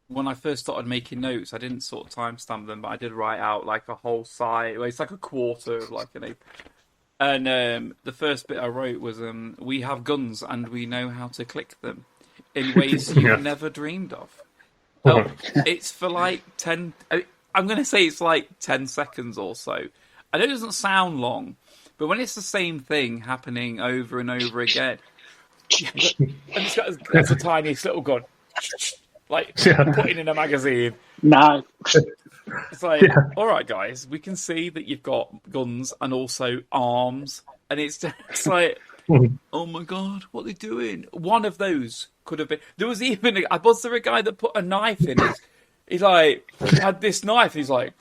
When I first started making notes, I didn't sort of timestamp them, but I did write out like a whole side. Well, it's like a quarter of like an And the first bit I wrote was, we have guns and we know how to click them in ways you've never dreamed of. It's for like 10... I'm going to say it's like 10 seconds or so. I know it doesn't sound long, but when it's the same thing happening over and over again... and it's got the tiniest little gun. Like, putting in a magazine. Nice. It's like, all right, guys, we can see that you've got guns and also arms. And it's like, oh my God, what are they doing? One of those could have been... There was even... Was there a guy that put a knife in it? He's like, had this knife. He's like...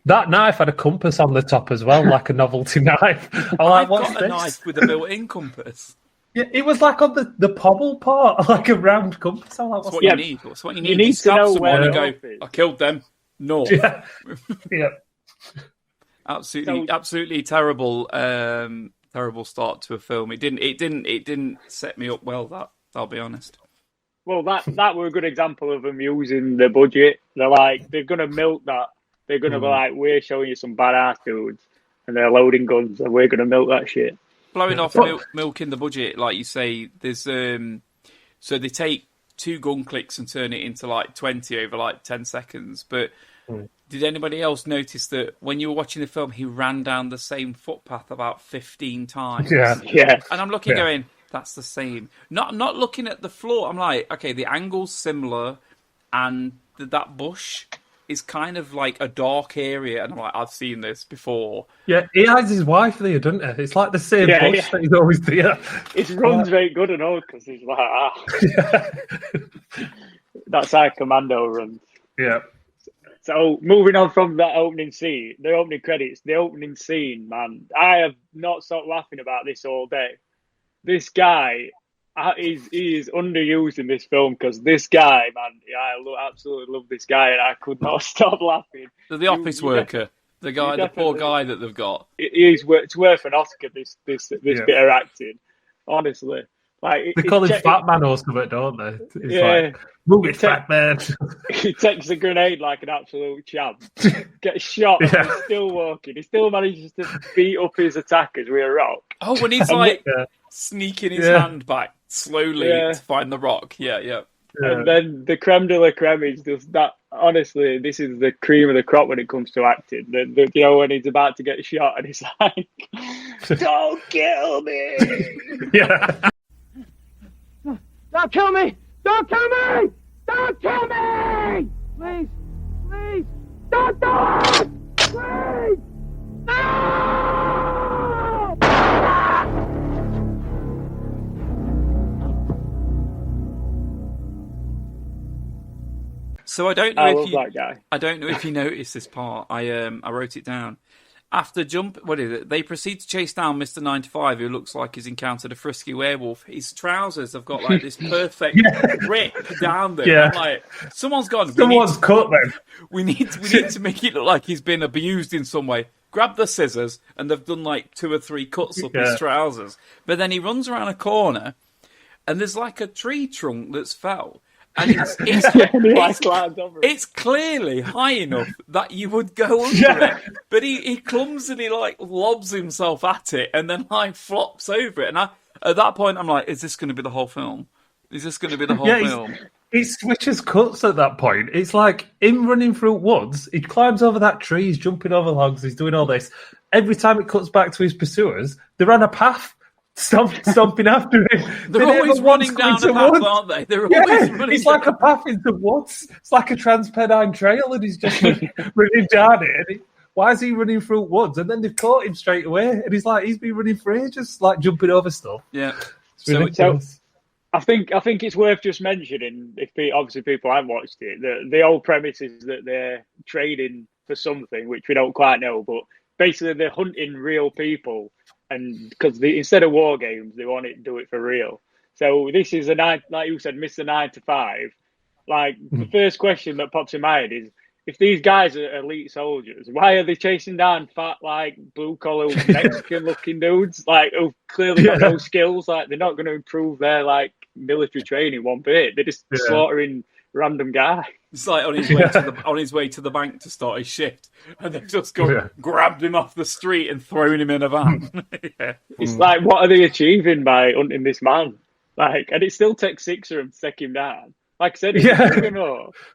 That knife had a compass on the top as well, like a novelty knife. I've got a knife with a built-in compass. Yeah, it was like on the pobble part, like a round compass. I'm like, That's what you need. That's what you need. You need to know where and go, I killed them. No. Yeah. Absolutely terrible, terrible start to a film. It didn't set me up well. That I'll be honest. Well, that were a good example of them using the budget. They're going to milk that. They're going to be like, we're showing you some badass dudes, and they're loading guns, and we're going to milk that shit. Blowing off milking the budget, like you say, there's so they take 2 gun clicks and turn it into like 20 over like 10 seconds. But did anybody else notice that when you were watching the film, he ran down the same footpath about 15 times? Yeah. And I'm looking, going, that's the same. Not looking at the floor. I'm like, okay, the angle's similar, and that bush is kind of like a dark area, and I'm like, I've seen this before. Yeah, he has his wife there, doesn't he? It's like the same bush that he's always there. It runs very good and all because he's like, That's how Commando runs. Yeah. So moving on from that opening scene, the opening credits, the opening scene, man, I have not stopped laughing about this all day. This guy he is underused in this film because this guy, man, I absolutely love this guy, and I could not stop laughing. The office worker, the guy, the poor guy that they've got. It's worth an Oscar. This bit of acting, honestly. Like they call him Fat Man or something, don't they? It's like, move it, Fat Man. He takes a grenade like an absolute champ. Gets shot, and he's still walking. He still manages to beat up his attackers with a rock. Oh, when he's like sneaking his hand back slowly to find the rock. Yeah. And then the creme de la creme is just that. Honestly, this is the cream of the crop when it comes to acting. When he's about to get shot and he's like, "Don't kill me!" Don't kill me! Don't kill me! Don't kill me! Please! Please! Don't do it! Please! No! So I don't know I don't know if you noticed this part. I wrote it down. After they proceed to chase down Mr. 95, who looks like he's encountered a frisky werewolf. His trousers have got like this perfect rip down there. Yeah. I'm like, someone's cut them. We need to make it look like he's been abused in some way. Grab the scissors, and they've done like 2 or 3 cuts up his trousers. But then he runs around a corner, and there's like a tree trunk that's fell. And it's clearly high enough that you would go under it, but he clumsily like lobs himself at it and then like flops over it. And at that point, I'm like, is this going to be the whole film? Is this going to be the whole film? He switches cuts at that point. It's like him running through woods. He climbs over that tree. He's jumping over logs. He's doing all this. Every time it cuts back to his pursuers, they're on a path. Stomping after him. They're always running down a path, aren't they? They're always running. It's like a path into woods. It's like a Transpennine Trail, and he's just running down it. And why is he running through woods? And then they've caught him straight away, and he's been running for ages, like jumping over stuff. Yeah. So I think it's worth just mentioning, if obviously people haven't watched it, the old premise is that they're trading for something which we don't quite know, but basically they're hunting real people. And because instead of war games, they want to do it for real. So this is like you said, Mr. 9 to 5. Like the first question that pops in my head is, if these guys are elite soldiers, why are they chasing down fat, like blue collar Mexican looking dudes, like who clearly got no skills? Like they're not going to improve their like military training one bit. They're just slaughtering random guys. It's like on his way to the bank to start his shift, and they've just grabbed him off the street and thrown him in a van. Yeah. It's like, what are they achieving by hunting this man? Like, and it still takes 6 of them to take him down. Like I said,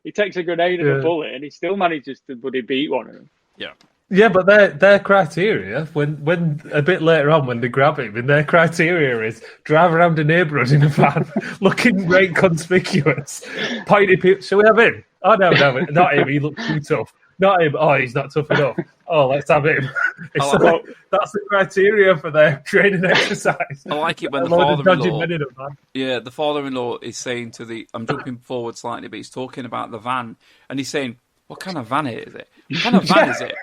he takes a grenade and a bullet, and he still manages to bloody beat one of them. Yeah. Yeah, but their criteria, when a bit later on when they grab him, and their criteria is drive around a neighbourhood in a van, looking great conspicuous, pointy people. Shall we have him? Oh no, not him. He looks too tough. Not him. Oh, he's not tough enough. Oh, let's have him. That's the criteria for their training exercise. I like it when the father-in-law is saying I'm jumping forward slightly, but he's talking about the van, and he's saying, "What kind of van is it? What kind of van is it?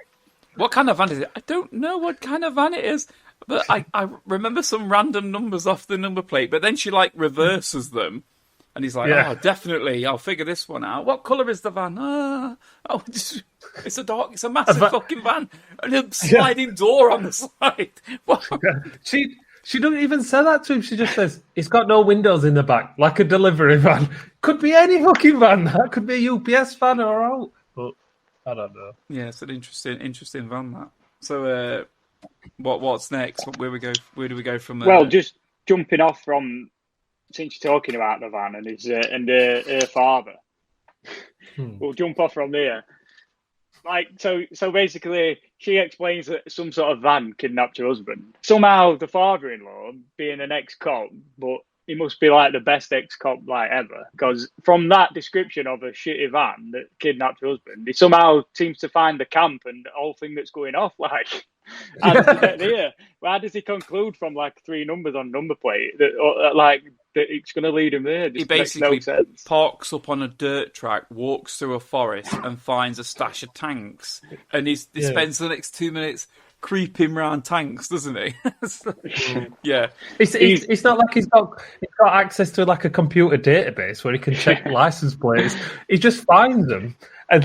What kind of van is it? I don't know what kind of van it is, but I remember some random numbers off the number plate, but then she reverses them, and he's like, oh, definitely, I'll figure this one out. What colour is the van? It's a massive fucking van, and a sliding door on the side. She doesn't even say that to him. She just says, it's got no windows in the back, like a delivery van. Could be any fucking van. That could be a UPS van or out. But I don't know. Yeah, it's an interesting van, that. So, what's next? Where do we go from there? Well, just jumping off from, since you're talking about the van and her father, we'll jump off from there. Like, so basically, she explains that some sort of van kidnapped her husband. Somehow, the father-in-law, being an ex-cop, but he must be like the best ex-cop ever, because from that description of a shitty van that kidnapped her husband, he somehow seems to find the camp and the whole thing that's going off. Like, how does he get there? How does he conclude from 3 numbers on number plate that it's going to lead him there? He basically parks up on a dirt track, walks through a forest, and finds a stash of tanks, and he spends the next 2 minutes creeping round tanks, doesn't he? Yeah. It's not like he's got access to a computer database where he can check license plates. He just finds them, and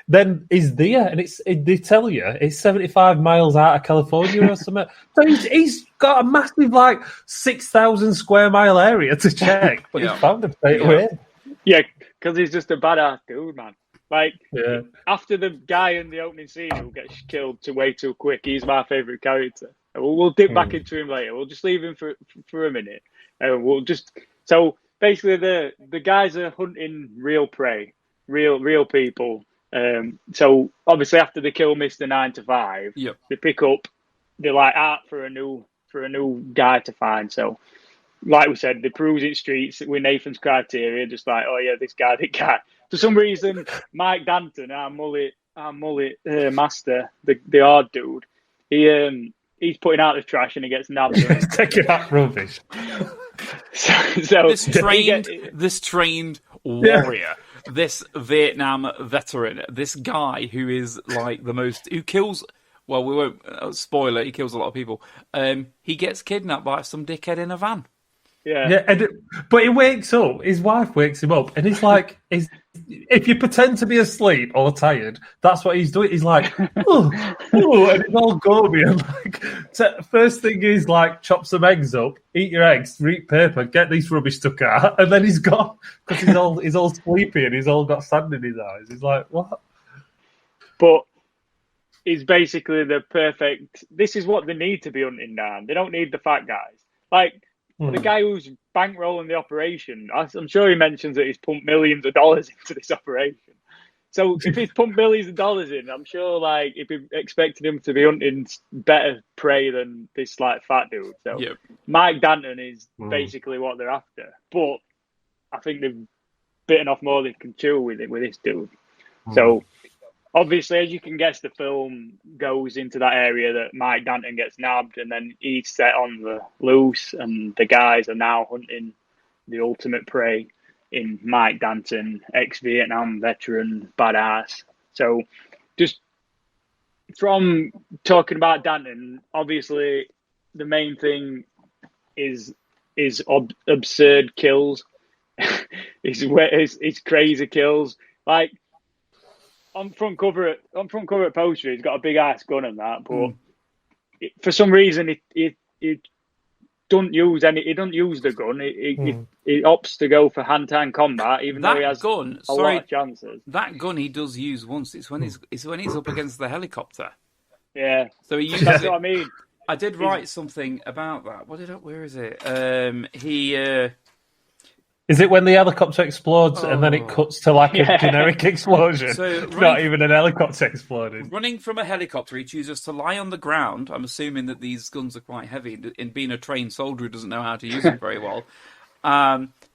then he's there, and they tell you it's 75 miles out of California or something. So he's got a massive 6,000 square mile area to check, but he's found them straight away. Yeah, because he's just a badass dude, man. After the guy in the opening scene who gets killed way too quick, he's my favourite character. We'll dip back into him later. We'll just leave him for a minute. So basically, the guys are hunting real prey, real people. So obviously, after they kill Mr. 9 to 5, they pick up. They're out for a new guy to find. So, like we said, they cruising streets with Nathan's criteria, just this guy, that guy. For some reason, Mike Danton, our mullet master, the hard dude, he's putting out the trash and he gets nabbed. He's taking out rubbish. So this trained warrior, this Vietnam veteran, this guy who is who kills. Well, we won't spoiler. He kills a lot of people. He gets kidnapped by some dickhead in a van. Yeah. But he wakes up. His wife wakes him up, and he's like, if you pretend to be asleep or tired, that's what he's doing. He's like, oh, and it's all goby. And first thing is chop some eggs up, eat your eggs, read paper, get these rubbish stuck out, and then he's gone because he's all sleepy and he's all got sand in his eyes. He's like, what? But he's basically the perfect. This is what they need to be hunting down. They don't need the fat guys. The guy who's bankrolling the operation, I'm sure he mentions that he's pumped millions of dollars into this operation. So if he's pumped millions of dollars in, I'm sure he'd be expecting him to be hunting better prey than this fat dude. So Mike Danton is basically what they're after. But I think they've bitten off more than they can chew with this dude. So obviously, as you can guess, the film goes into that area that Mike Danton gets nabbed, and then he's set on the loose, and the guys are now hunting the ultimate prey in Mike Danton, ex-Vietnam veteran, badass. So just from talking about Danton, obviously the main thing is absurd kills. His crazy kills. On front cover at poster, he's got a big ass gun and that, but for some reason he doesn't use any. He doesn't use the gun. He opts to go for hand-to-hand combat, even though he has gun, a lot of chances. That gun he does use once. It's when he's up against the helicopter. Yeah. So he uses That's it. what I mean. I did write something about that. Where is it? Is it when the helicopter explodes and then it cuts to like a generic explosion? So Not even an helicopter exploding. Running from a helicopter, he chooses to lie on the ground. I'm assuming that these guns are quite heavy. In being a trained soldier who doesn't know how to use them very well.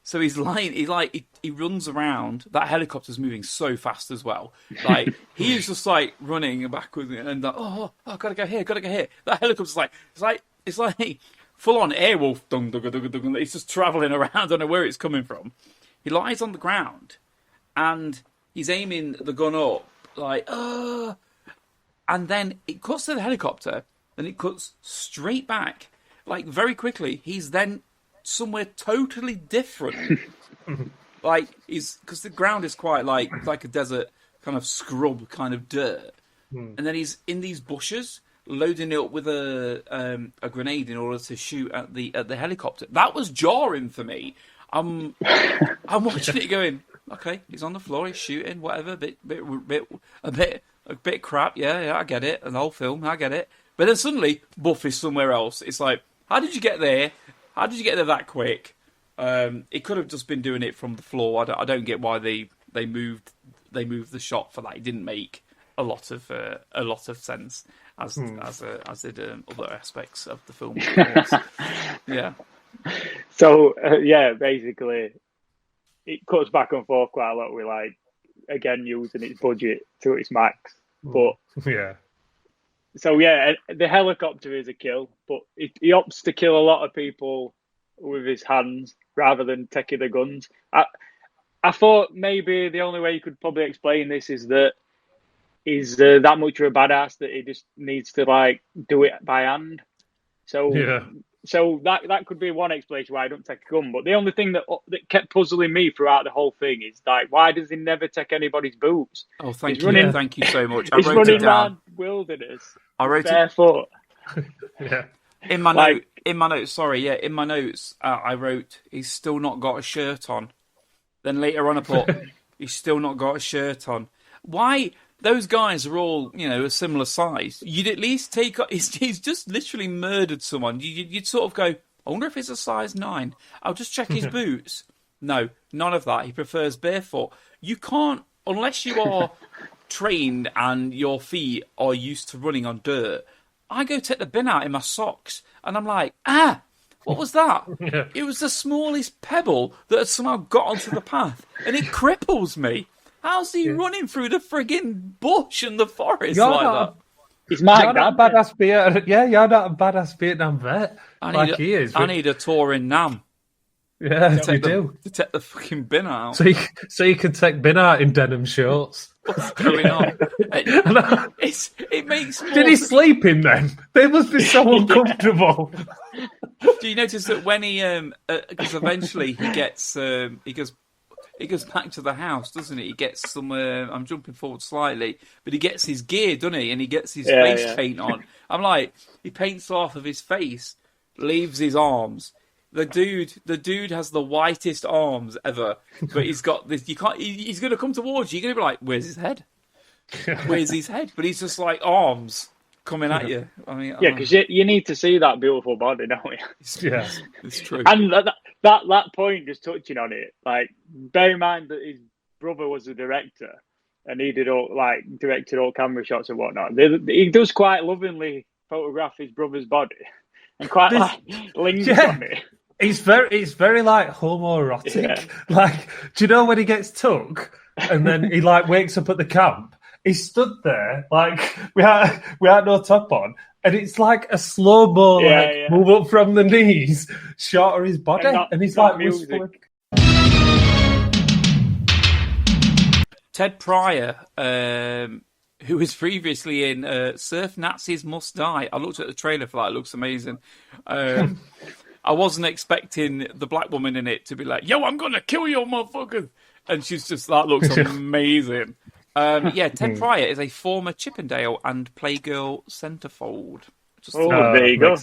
So he's lying. He runs around. That helicopter's moving so fast as well. Like he's just like running backwards and like, oh, gotta go here. That helicopter's like it's like full on Airwolf. Dung, dung, dung, dung. It's just traveling around. I don't know where it's coming from. He lies on the ground and he's aiming the gun up like and then it cuts to the helicopter. Then it cuts straight back like very quickly. He's then somewhere totally different. Like because the ground is quite like a desert kind of scrub kind of dirt, and then he's in these bushes loading it up with a grenade in order to shoot at the helicopter. That was jarring for me. I'm watching it going, okay, he's on the floor, he's shooting, whatever, a bit crap. Yeah, I get it. An old film, I get it. But then suddenly, Buff is somewhere else. It's like, how did you get there? How did you get there that quick? It could have just been doing it from the floor. I don't get why they moved the shot for that. It didn't make a lot of sense as did other aspects of the film. Yeah. So basically, it cuts back and forth quite a lot with like again using its budget to its max. But yeah. So the helicopter is a kill, but he opts to kill a lot of people with his hands rather than taking the guns. I thought maybe the only way you could probably explain this is that he's that much of a badass that he just needs to like do it by hand. So that could be one explanation why I don't take a gun. But the only thing that kept puzzling me throughout the whole thing is like, why does he never take anybody's boots? Oh, thank you. Thank you so much. I he's wrote running it down. Around wilderness. I wrote barefoot. Yeah. In my notes, I wrote, he's still not got a shirt on. Then later on I put, he's still not got a shirt on. Why? Those guys are all, a similar size. You'd at least take... He's just literally murdered someone. You'd sort of go, I wonder if he's a size 9. I'll just check his boots. No, none of that. He prefers barefoot. You can't, unless you are trained and your feet are used to running on dirt. I go take the bin out in my socks and I'm like, what was that? Yeah. It was the smallest pebble that had somehow got onto the path and it cripples me. How's he running through the frigging bush and the forest like that? He's Mike. You're not a badass you're not a badass Vietnam vet. He is. I need a tour in Nam. Yeah, we do. To take the fucking bin out. So you can take bin out in denim shorts. What's going on? It makes more Did he sleep in them? They must be so uncomfortable. Do you notice that when he, because eventually he gets, he goes back to the house, doesn't he? He gets some, I'm jumping forward slightly, but he gets his gear, doesn't he? And he gets his face paint on. I'm like, he paints off of his face, leaves his arms. The dude has the whitest arms ever, but he's got this. He's going to come towards you. You're going to be like, "Where's his head? Where's his head?" But he's just like arms coming at you. I mean, because you need to see that beautiful body, don't you? Yeah, it's true. And that point, just touching on it, like bear in mind that his brother was the director, and he did directed all camera shots and whatnot. He does quite lovingly photograph his brother's body and quite lingers on it. It's very like homoerotic. Yeah. Like, do you know when he gets took and then he like wakes up at the camp? He stood there like we had no top on, and it's like a slow mo move up from the knees, shot of his body, and he's like whispering. Ted Pryor, who was previously in Surf Nazis Must Die. I looked at the trailer for that; it looks amazing. I wasn't expecting the black woman in it to be like, "Yo, I'm gonna kill you, motherfucker," and she's just that looks amazing. Ted Pryor is a former Chippendale and Playgirl centerfold. Just there you go.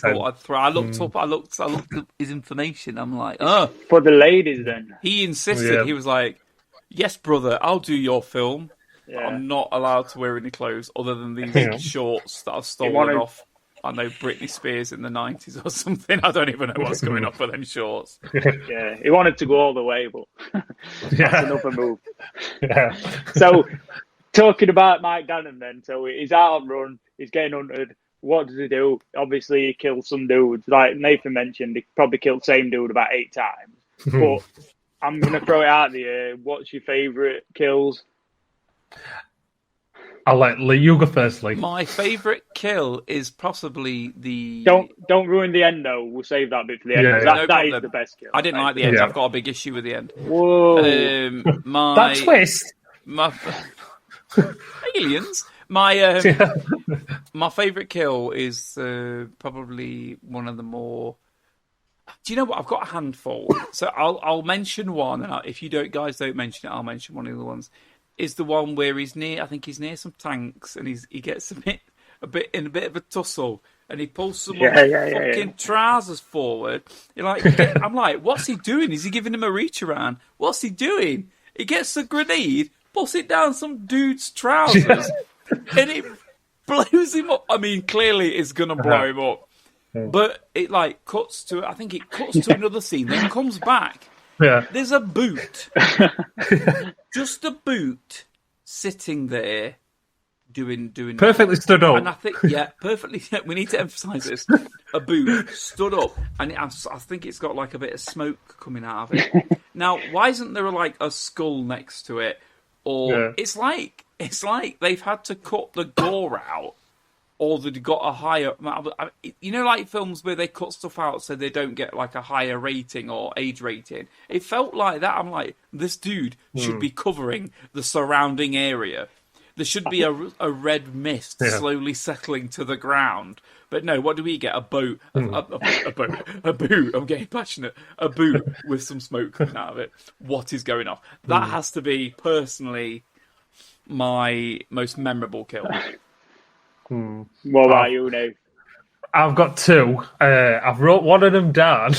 I looked up his information. I'm like, oh. For the ladies, then. He insisted. He was like, yes, brother, I'll do your film. But I'm not allowed to wear any clothes other than these shorts that I've stolen off. I know Britney Spears in the 90s or something. I don't even know what's going on for them shorts. Yeah, he wanted to go all the way, but that's another move. Yeah. So, talking about Mike Gannon then, so he's out on run, he's getting hunted. What does he do? Obviously, he kills some dudes. Like Nathan mentioned, he probably killed the same dude about 8 times. But I'm going to throw it out there. What's your favourite kills? I'll let you go first, Lee. My favourite kill is possibly the... Don't ruin the end, though. We'll save that bit for the end. That is the best kill. I didn't like the end. I've got a big issue with the end. Whoa. That twist! Aliens! My favourite kill is probably one of the more... Do you know what? I've got a handful. So I'll mention one, and if you guys don't mention it, I'll mention one of the ones. Is the one where he's near some tanks, and he gets a bit in a bit of a tussle, and he pulls someone's trousers forward. I'm like, what's he doing? Is he giving him a reach around? What's he doing? He gets a grenade, puts it down some dude's trousers, and it blows him up. I mean, clearly it's gonna blow him up, but it cuts to. I think it cuts to another scene, then comes back. Yeah. There's a boot. Just a boot sitting there doing perfectly stood up. And I think perfectly. We need to emphasise this. A boot stood up, and I think it's got like a bit of smoke coming out of it. Now, why isn't there a skull next to it? Or it's like they've had to cut the gore out. Or they've got a higher... like films where they cut stuff out so they don't get a higher rating or age rating. It felt like that. I'm like, this dude should be covering the surrounding area. There should be a red mist slowly settling to the ground. But no, what do we get? A boat. A boot. I'm getting passionate. A boot with some smoke coming out of it. What is going on? That has to be, personally, my most memorable kill. What about you, Nate? I've got 2. I've wrote one of them down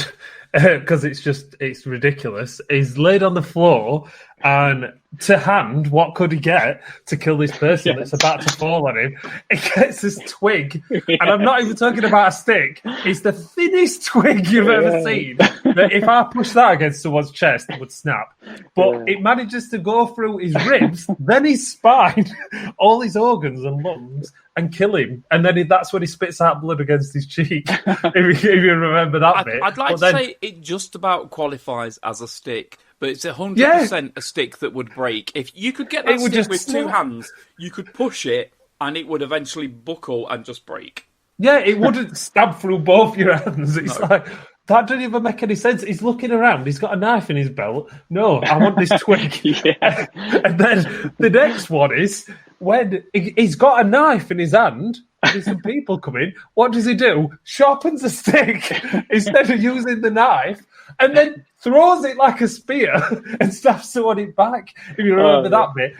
because it's ridiculous. He's laid on the floor, and to hand, what could he get to kill this person that's about to fall on him? He gets this twig, and I'm not even talking about a stick. It's the thinnest twig you've ever seen. That if I push that against someone's chest, it would snap. But it manages to go through his ribs, then his spine, all his organs and lungs, and kill him. And then that's when he spits out blood against his cheek. if you remember that bit. I'd like to say it just about qualifies as a stick. But it's 100% a stick that would break. If you could get that stick with 2 hands, you could push it, and it would eventually buckle and just break. Yeah, it wouldn't stab through both your hands. It's like, that doesn't even make any sense. He's looking around. He's got a knife in his belt. No, I want this twig. And then the next one is when he's got a knife in his hand. There's some people coming. What does he do? Sharpens a stick instead of using the knife, and then throws it like a spear and stabs someone in back. If you remember that bit,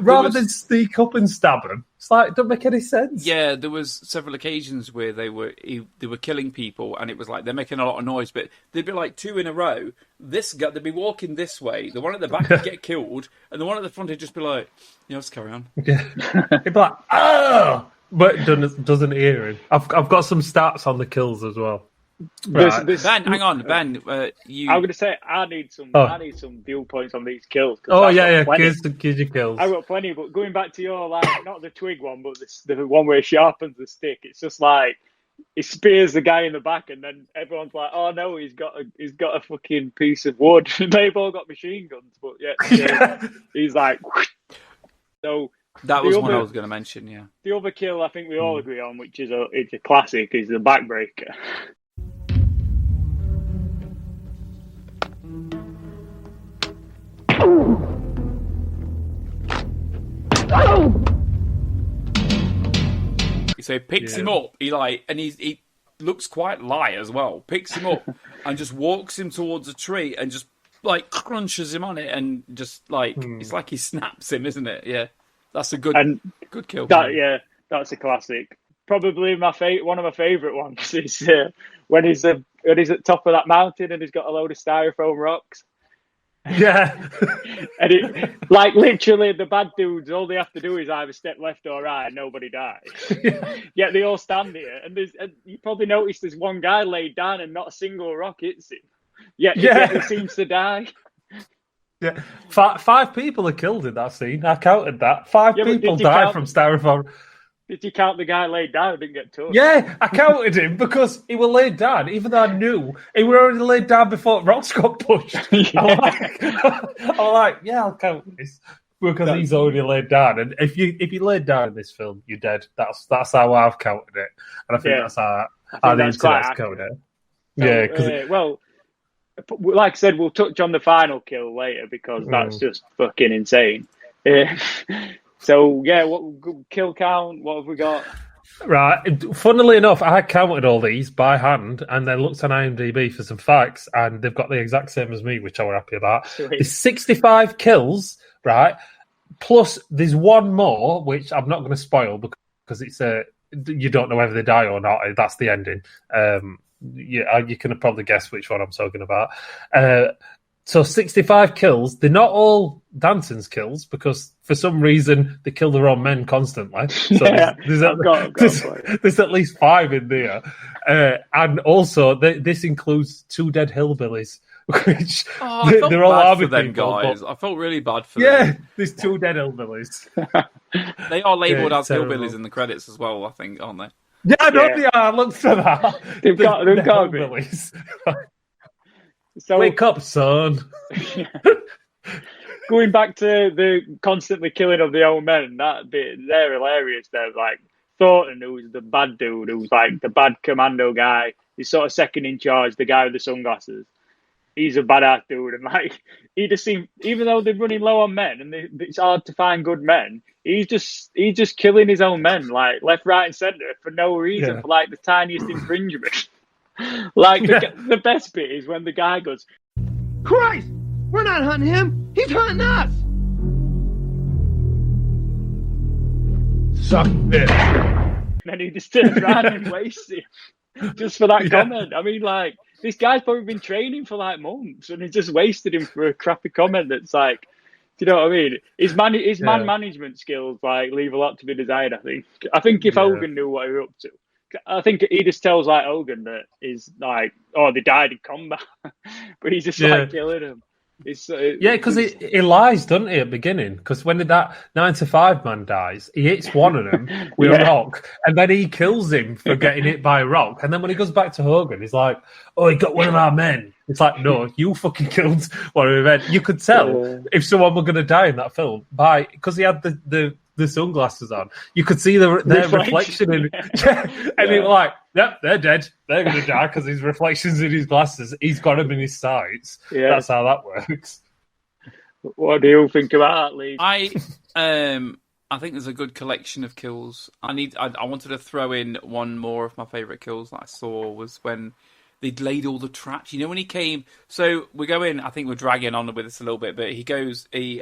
rather than sneak up and stab him. It's like, it doesn't make any sense. Yeah, there was several occasions where they were killing people, and it was like they're making a lot of noise, but they'd be like 2 in a row. This guy, they'd be walking this way. The one at the back would get killed, and the one at the front would just be like, let's carry on. Yeah, he'd be like, oh. But doesn't hear him. I've got some stats on the kills as well. Right. Ben, hang on, Ben. You... I'm going to say I need some viewpoints on these kills. Oh yeah. Here's your kills. I've got plenty, but going back to your not the twig one, but the one where he sharpens the stick. It's just like he spears the guy in the back, and then everyone's like, "Oh no, he's got a fucking piece of wood." They've all got machine guns, but he's like, so. That was one I was going to mention, yeah. The other kill I think we all agree on, which is it's a classic, is the backbreaker. So he picks him up, and he looks quite light as well, picks him up and just walks him towards a tree and just crunches him on it, and just it's like he snaps him, isn't it? Yeah. That's a good kill. That's a classic. probably one of my favourite ones is when he's at top of that mountain and he's got a load of styrofoam rocks. Yeah. And it, like, literally the bad dudes, all they have to do is either step left or right and nobody dies. Yet they all stand here. And you probably noticed there's one guy laid down and not a single rock hits him. Yet he seems to die. Yeah. Five people are killed in that scene. I counted that. Five people died from styrofoam. Did you count the guy laid down who didn't get touched? Yeah, I counted him because he was laid down, even though I knew he was already laid down before rocks got pushed. I'm like, yeah, I'll count this because he's already laid down. And if you laid down in this film, you're dead. That's how I've counted it, and I think that's how the internet's counted it. Yeah, because well, like I said, we'll touch on the final kill later because that's just fucking insane. So, yeah, what kill count? What have we got? Right. Funnily enough, I counted all these by hand and then looked on IMDb for some facts, and they've got the exact same as me, which I was happy about. Sweet. There's 65 kills, right? Plus, there's one more, which I'm not going to spoil because it's you don't know whether they die or not. That's the ending. You can probably guess which one I'm talking about. So 65 kills. They're not all Danson's kills because for some reason they kill their own men constantly. So there's at least 5 in there. And also this includes 2 dead hillbillies, which they're all army for them people, guys. I felt really bad for them. Yeah, there's 2 dead hillbillies. They are labelled as hillbillies in the credits as well, I think, aren't they? Yeah, I know they are. Look for that. They've got hillbillies. So, wake up, son. Going back to the constantly killing of the old men, that bit, they're hilarious. They're like Thornton, who's the bad dude, who's like the bad commando guy. He's sort of second in charge, the guy with the sunglasses. He's a badass dude, and like he just seems, even though they're running low on men and it's hard to find good men, he's just killing his own men, like left, right, and centre for no reason, for like the tiniest infringement. Like the best bit is when the guy goes, Christ! We're not hunting him! He's hunting us! Suck this! And then he just turns around and wastes it just for that comment. I mean, like, this guy's probably been training for like months and he just wasted him for a crappy comment that's like, do you know what I mean? His man management skills like leave a lot to be desired, I think if Hogan knew what he was up to, I think he just tells like Hogan that he's like, oh, they died in combat, but he's just like killing him. Because he lies, doesn't he, at the beginning? Because when that 9 to 5 man dies, he hits one of them with a rock, and then he kills him for getting hit by a rock. And then when he goes back to Hogan, he's like, "Oh, he got one of our men." It's like, no, you fucking killed one of our men. You could tell if someone were going to die in that film because he had the sunglasses on. You could see their reflection in it. And he was like, yep, they're dead. They're going to die because his reflections in his glasses. He's got them in his sights. Yeah. That's how that works. What do you think about that, Lee? I think there's a good collection of kills. I wanted to throw in one more of my favourite kills that I saw was when they'd laid all the traps. You know, when he came... So we go in, I think we're dragging on with this a little bit, but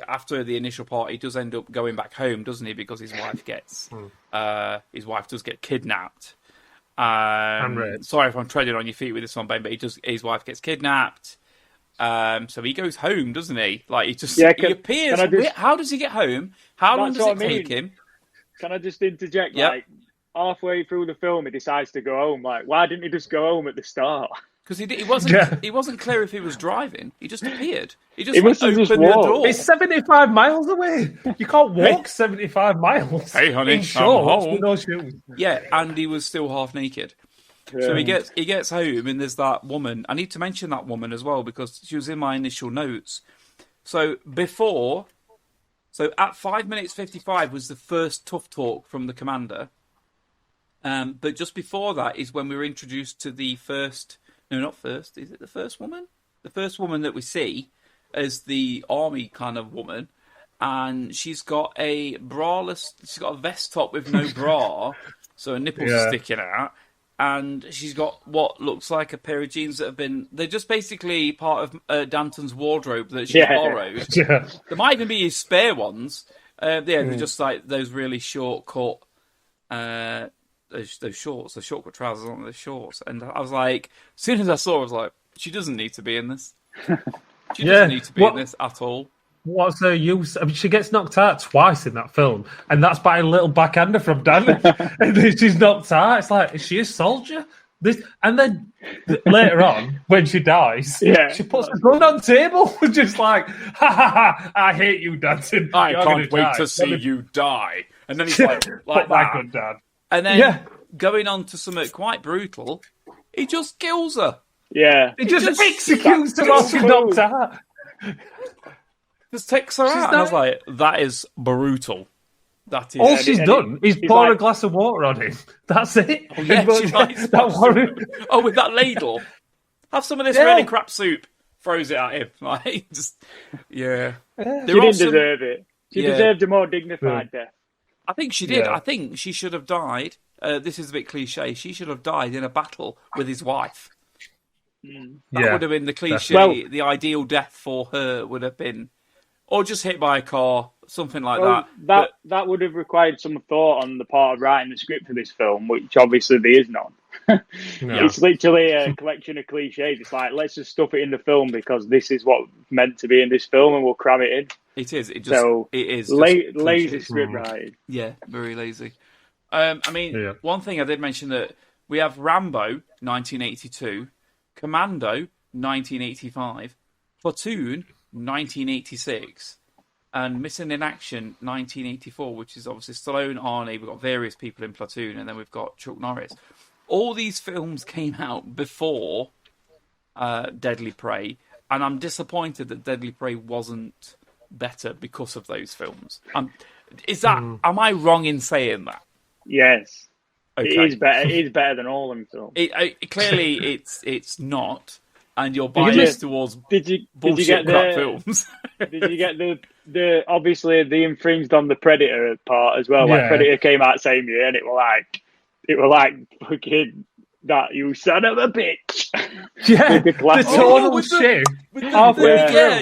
after the initial part, he does end up going back home, doesn't he? Because his wife does get kidnapped. Sorry if I'm treading on your feet with this one, Ben, but his wife gets kidnapped. So he goes home, doesn't he? Like, he appears... How does he get home? How long does it take him? Can I just interject? Yep. Like, halfway through the film, he decides to go home. Like, why didn't he just go home at the start? Because he wasn't clear if he was driving. He just appeared. He just opened the door. It's 75 miles away. You can't walk 75 miles. Hey, honey, in shorts with no shoes. Yeah, and he was still half naked. Yeah. So he gets home, and there's that woman. I need to mention that woman as well because she was in my initial notes. So at 5 minutes 55 was the first tough talk from the commander. But just before that is when we were introduced to the first... No, not first. Is it the first woman? The first woman that we see as the army kind of woman. And she's got a braless... She's got a vest top with no bra. So her nipples are sticking out. And she's got what looks like a pair of jeans that have been... They're just basically part of Danton's wardrobe that she borrowed. Yeah. There might even be his spare ones. They're just like those really short cut... those shorts, the short trousers on the shorts, and I was like, as soon as I saw, I was like, she doesn't need to be in this. She doesn't need to be in this at all. What's her use? I mean, she gets knocked out twice in that film, and that's by a little backhander from Dan. And then she's knocked out. It's like, is she a soldier? And then later on, when she dies, she puts a gun on the table, just like, ha ha ha! I hate you, Danton. I can't wait to see you die. And then he's like that. Good dad. And then going on to something quite brutal, he just kills her. Yeah, he just executes her while she's knocked out. Just takes her out, and I was like, "That is brutal." That is all she's done is pour a glass of water on him. That's it. Oh, yeah, with that ladle, have some of this really crap soup. Throws it at him, like just She didn't deserve it. She deserved a more dignified death. I think she did. I think she should have died. This is a bit cliche. She should have died in a battle with his wife. That would have been the cliche. Well, the ideal death for her would have been, or just hit by a car, something like that. That would have required some thought on the part of writing the script for this film, which obviously there is none. It's literally a collection of cliches. It's like, let's just stuff it in the film because this is what's meant to be in this film, and we'll cram it in. It is. It is lazy script writing. Yeah, very lazy. One thing I did mention that we have Rambo 1982, Commando 1985, Platoon 1986, and Missing in Action 1984, which is obviously Stallone, Arnie. We've got various people in Platoon, and then we've got Chuck Norris. All these films came out before Deadly Prey, and I'm disappointed that Deadly Prey wasn't better because of those films. Am I wrong in saying that? Yes. Okay. It is better. It is better than all of them films. Clearly, it's not, and you're biased towards bullshit crap films. Did you get the obviously the infringed on the Predator part as well? Like Predator came out same year, and it were like fucking that, you son of a bitch. Yeah, the tonal shift. Yeah.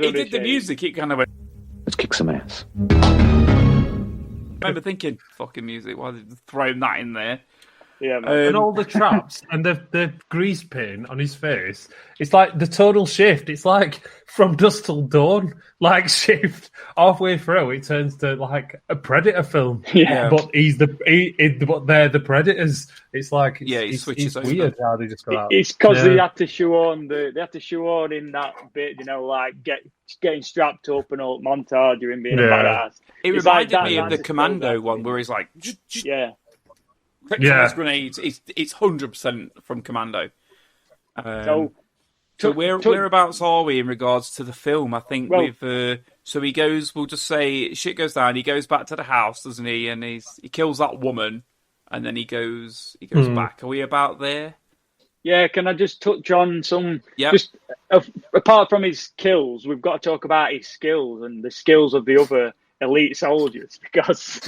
He did the music. It kind of went, let's kick some ass. I remember thinking, fucking music, why did they throw that in there? Yeah, man. And all the traps and the grease paint on his face. It's like the tonal shift. It's like from dusk till dawn, like shift halfway through. It turns to like a Predator film. Yeah, but but they're the Predators. It's like he switches over. Weird how they just go out. It's because they have to shoehorn in that bit, like getting strapped up and all montage during being a badass. It reminded me of the Commando one where he's like, grenades. It's 100% from Commando. So whereabouts are we in regards to the film? I think so he goes. We'll just say shit goes down. He goes back to the house, doesn't he? And he kills that woman, and then he goes back. Are we about there? Yeah. Can I just touch on some? Yeah. Just apart from his kills, we've got to talk about his skills and the skills of the other elite soldiers because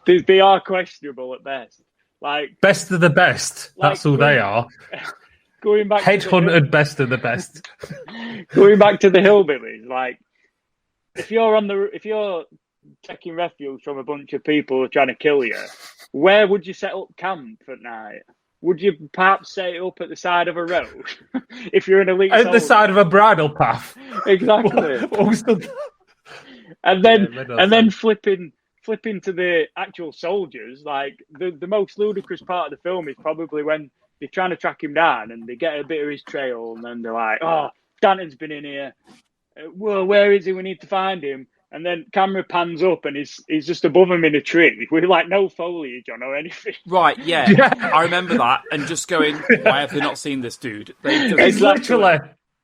they are questionable at best. Like best of the best. That's who they are. Going back headhunted best of the best. Going back to the hillbillies, like if you're taking refuge from a bunch of people who are trying to kill you, where would you set up camp at night? Would you perhaps set it up at the side of a road? If you're an elite soldier? The side of a bridle path. Exactly. And then flipping to the actual soldiers, like the most ludicrous part of the film is probably when they're trying to track him down and they get a bit of his trail and then they're like, oh, Danton's been in here. Well, where is he? We need to find him. And then camera pans up and he's just above him in a tree with like no foliage on or anything. Right, yeah. I remember that and just going, why have they not seen this dude? It's literally...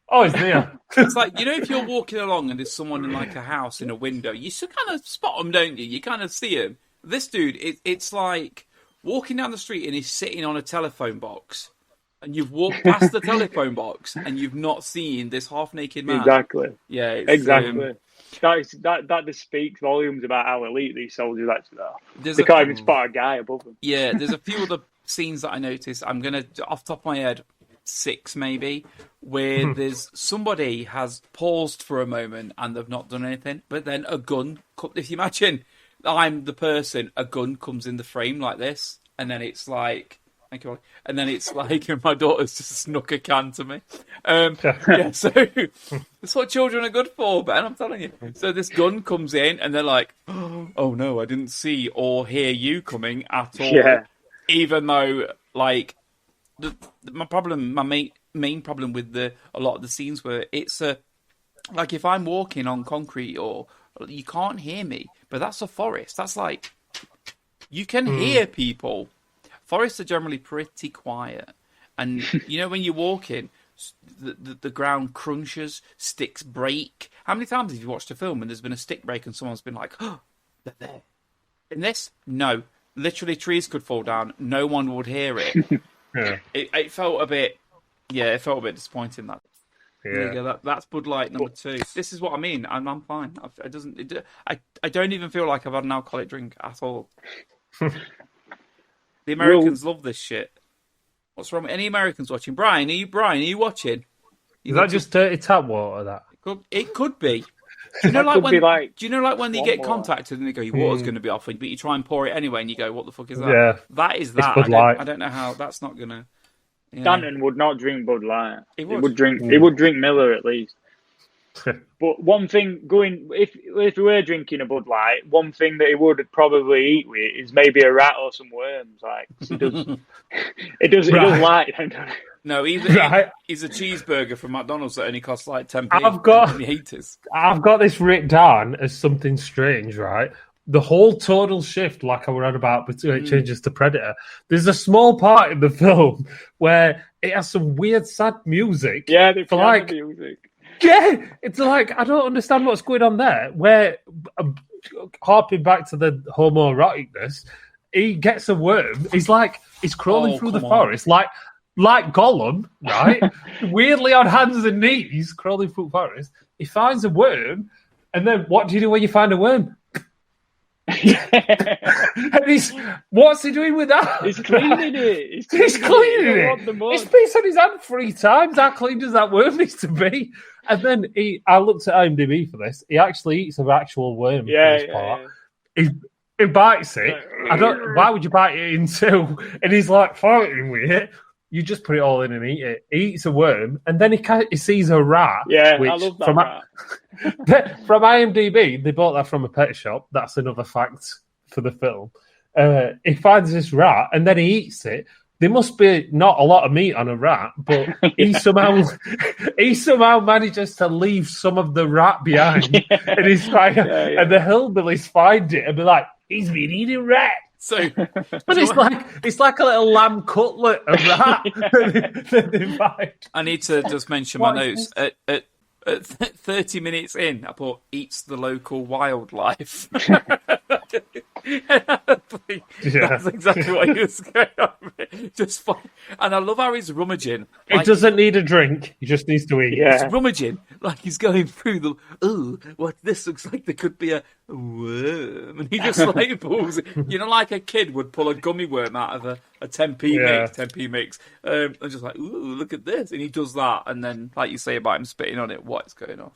Oh, it's there. It's like, if you're walking along and there's someone in like a house in a window, you still kind of spot them, don't you? You kind of see him. This dude, it's like walking down the street and he's sitting on a telephone box and you've walked past the telephone box and you've not seen this half-naked man. Exactly. Yeah. Exactly. That just speaks volumes about how elite these soldiers actually are. They can't even spot a guy above them. Yeah, there's a few other scenes that I noticed. I'm going to, off the top of my head, 6 maybe, where there's somebody has paused for a moment and they've not done anything, but then a gun, if you imagine, I'm the person, a gun comes in the frame like this, and then it's like, thank you, and then it's like my daughter's just snuck a can to me. Yeah, so that's what children are good for, Ben, I'm telling you. So this gun comes in, and they're like, oh no, I didn't see or hear you coming at all. Yeah. Even though, like, my main problem with a lot of the scenes where it's like if I'm walking on concrete or you can't hear me, but that's a forest. That's like you can hear people. Forests are generally pretty quiet, and you know when you're walking, the ground crunches, sticks break. How many times have you watched a film and there's been a stick break and someone's been like, "Oh, they're there." In this, no, literally trees could fall down. No one would hear it. Yeah. It felt a bit, it felt a bit disappointing. That. Yeah. Yeah, that's Bud Light number 2. This is what I mean. I'm fine. I don't even feel like I've had an alcoholic drink at all. The Americans love this shit. What's wrong with any Americans watching? Brian, are you watching? Is that just dirty tap water? That it could be. Do you know like when? Do you know like when you get more. contacted and they go, "Your water's going to be off," but you try and pour it anyway, and you go, "What the fuck is that?" Yeah, that is that. Bud Light. I don't know how that's not gonna. Yeah. Stanton would not drink Bud Light. He He would drink Miller at least. But one thing, if we were drinking a Bud Light, one thing that he would probably eat with is maybe a rat or some worms. Like he does like them. No, he's a cheeseburger from McDonald's that only costs like 10p. I've got this written down as something strange, right? The whole tonal shift, like I read about, between it changes to Predator. There's a small part in the film where it has some weird, sad music. Yeah, they for like music. Yeah, it's like I don't understand what's going on there. Where harping back to the homoeroticness, he gets a worm. He's crawling through the forest, like Gollum, right? Weirdly on hands and knees, crawling through the forest. He finds a worm, and then what do you do when you find a worm? And what's he doing with that? He's cleaning it. He's cleaning it. He's pissed on his hand 3 times. How clean does that worm need to be? And then I looked at IMDb for this. He actually eats an actual worm. Yeah. He bites it. Why would you bite it in 2? And he's like fighting with it. You just put it all in and eat it. He eats a worm, and then he sees a rat. Yeah, I love that rat. From IMDb, they bought that from a pet shop. That's another fact for the film. He finds this rat, and then he eats it. There must be not a lot of meat on a rat, but he somehow manages to leave some of the rat behind. And he's like, and the hillbillies find it and be like, "He's been eating rat." So, but it's like a little lamb cutlet of rat that they find. I need to just mention my notes. At 30 minutes in, I put eats the local wildlife. That's exactly what he was going on with. Just fun. And I love how he's rummaging. It doesn't need a drink. He just needs to eat. Yeah. He's rummaging. Like he's going through what this looks like there could be a worm. And he just like pulls it. You know, like a kid would pull a gummy worm out of a 10p mix. And just like, ooh, look at this. And he does that. And then, like you say about him spitting on it, what is going on?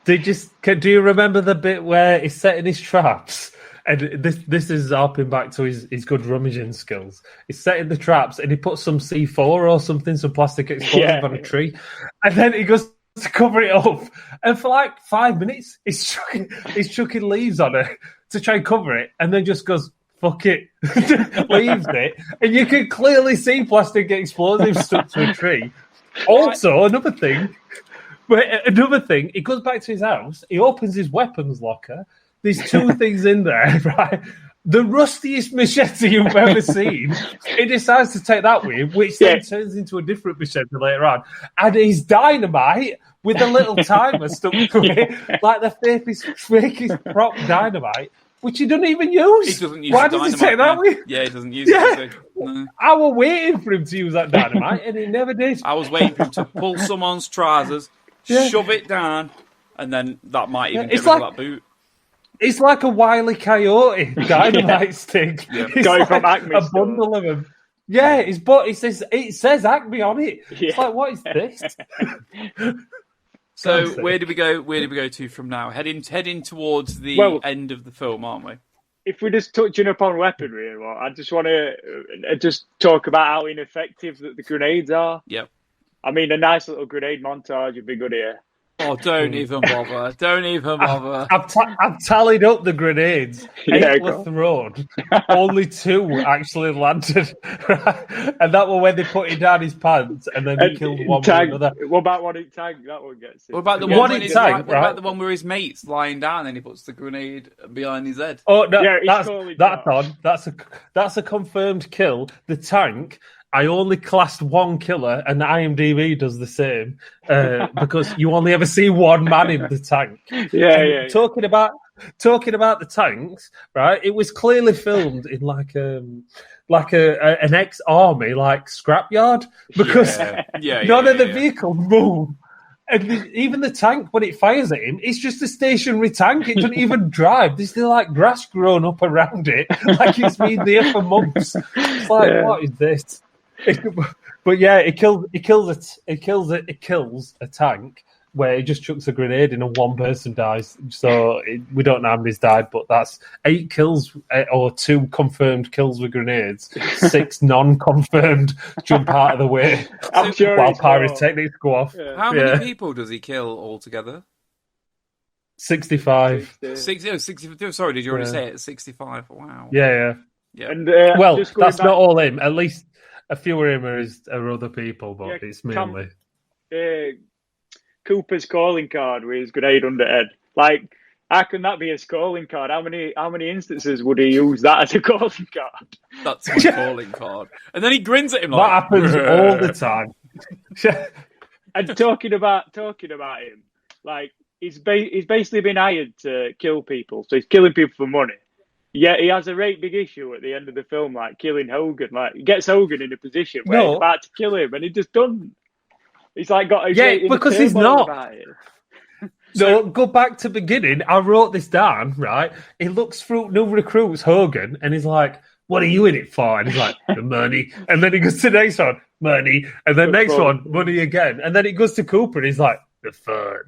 Do you remember the bit where he's setting his traps? And this is harping back to his good rummaging skills. He's setting the traps and he puts some C4 or something, some plastic explosive on a tree. And then he goes to cover it up. And for like 5 minutes, he's chucking leaves on it to try and cover it. And then just goes, fuck it, leaves it. And you can clearly see plastic explosives stuck to a tree. Also, another thing, he goes back to his house, he opens his weapons locker, there's 2 things in there, right? The rustiest machete you've ever seen. He decides to take that with him, which then turns into a different machete later on. And he's dynamite with a little timer stuck to it, like the fakest prop dynamite, which he doesn't even use. He doesn't use Why does he take that with? Yeah, he doesn't use it. No. I was waiting for him to use that dynamite, and he never did. I was waiting for him to pull someone's trousers, shove it down, and then that might even get rid of that boot. It's like a Wile E. Coyote dynamite stick. Yeah. It's Going like from Acme a bundle of them. Yeah, it says Acme on it. Yeah. It's like, what is this? So Fancy. where do we go? Where do we go to from now? Heading towards the end of the film, aren't we? If we're just touching upon weaponry and what, I just want to just talk about how ineffective that the grenades are. Yep. I mean, a nice little grenade montage would be good here. Oh, don't even bother. Don't even bother. I've tallied up the grenades. Yeah, 8 were thrown. Only 2 actually landed. And that was when they put it down his pants and then they killed one with another. What about one in tank? That one gets it. What about the One one in when tank, what about the one where his mate's lying down and he puts the grenade behind his head? Oh no, Yeah, that's on. That's a confirmed kill. The tank. I only classed 1 killer, and IMDb does the same because you only ever see 1 man in the tank. Yeah. Talking about the tanks, right? It was clearly filmed in like an ex-army scrapyard because none of the vehicles move. And even the tank, when it fires at him, it's just a stationary tank. It doesn't even drive. There's still grass growing up around it, like it's been there for months. It's what is this? But yeah, it kills a tank where it just chucks a grenade in and 1 person dies. So we don't know how many's died, but that's 8 kills or 2 confirmed kills with grenades, 6 non-confirmed jump out of the way while pyrotechnics go off. Yeah. How many people does he kill altogether? 65. 60, sorry, did you already say it? 65. Wow. Yeah. And, that's not all him. At least a few of him are other people, but it's mainly. Cooper's calling card with his grenade under head. Like, how can that be his calling card? How many instances would he use that as a calling card? That's my calling card. And then he grins at him like... That happens all the time. And talking about him, like, he's basically been hired to kill people, so he's killing people for money. Yeah, he has a great big issue at the end of the film, like killing Hogan. Like, he gets Hogan in a position where he's about to kill him, and he just doesn't. He's got a because he's not. About it. So go back to beginning. I wrote this down. Right, he looks through new recruits Hogan, and he's like, "What are you in it for?" And he's like, "The money." And then he goes to the next one, money, and then next one, money again, and then he goes to Cooper, and he's like, "The fun."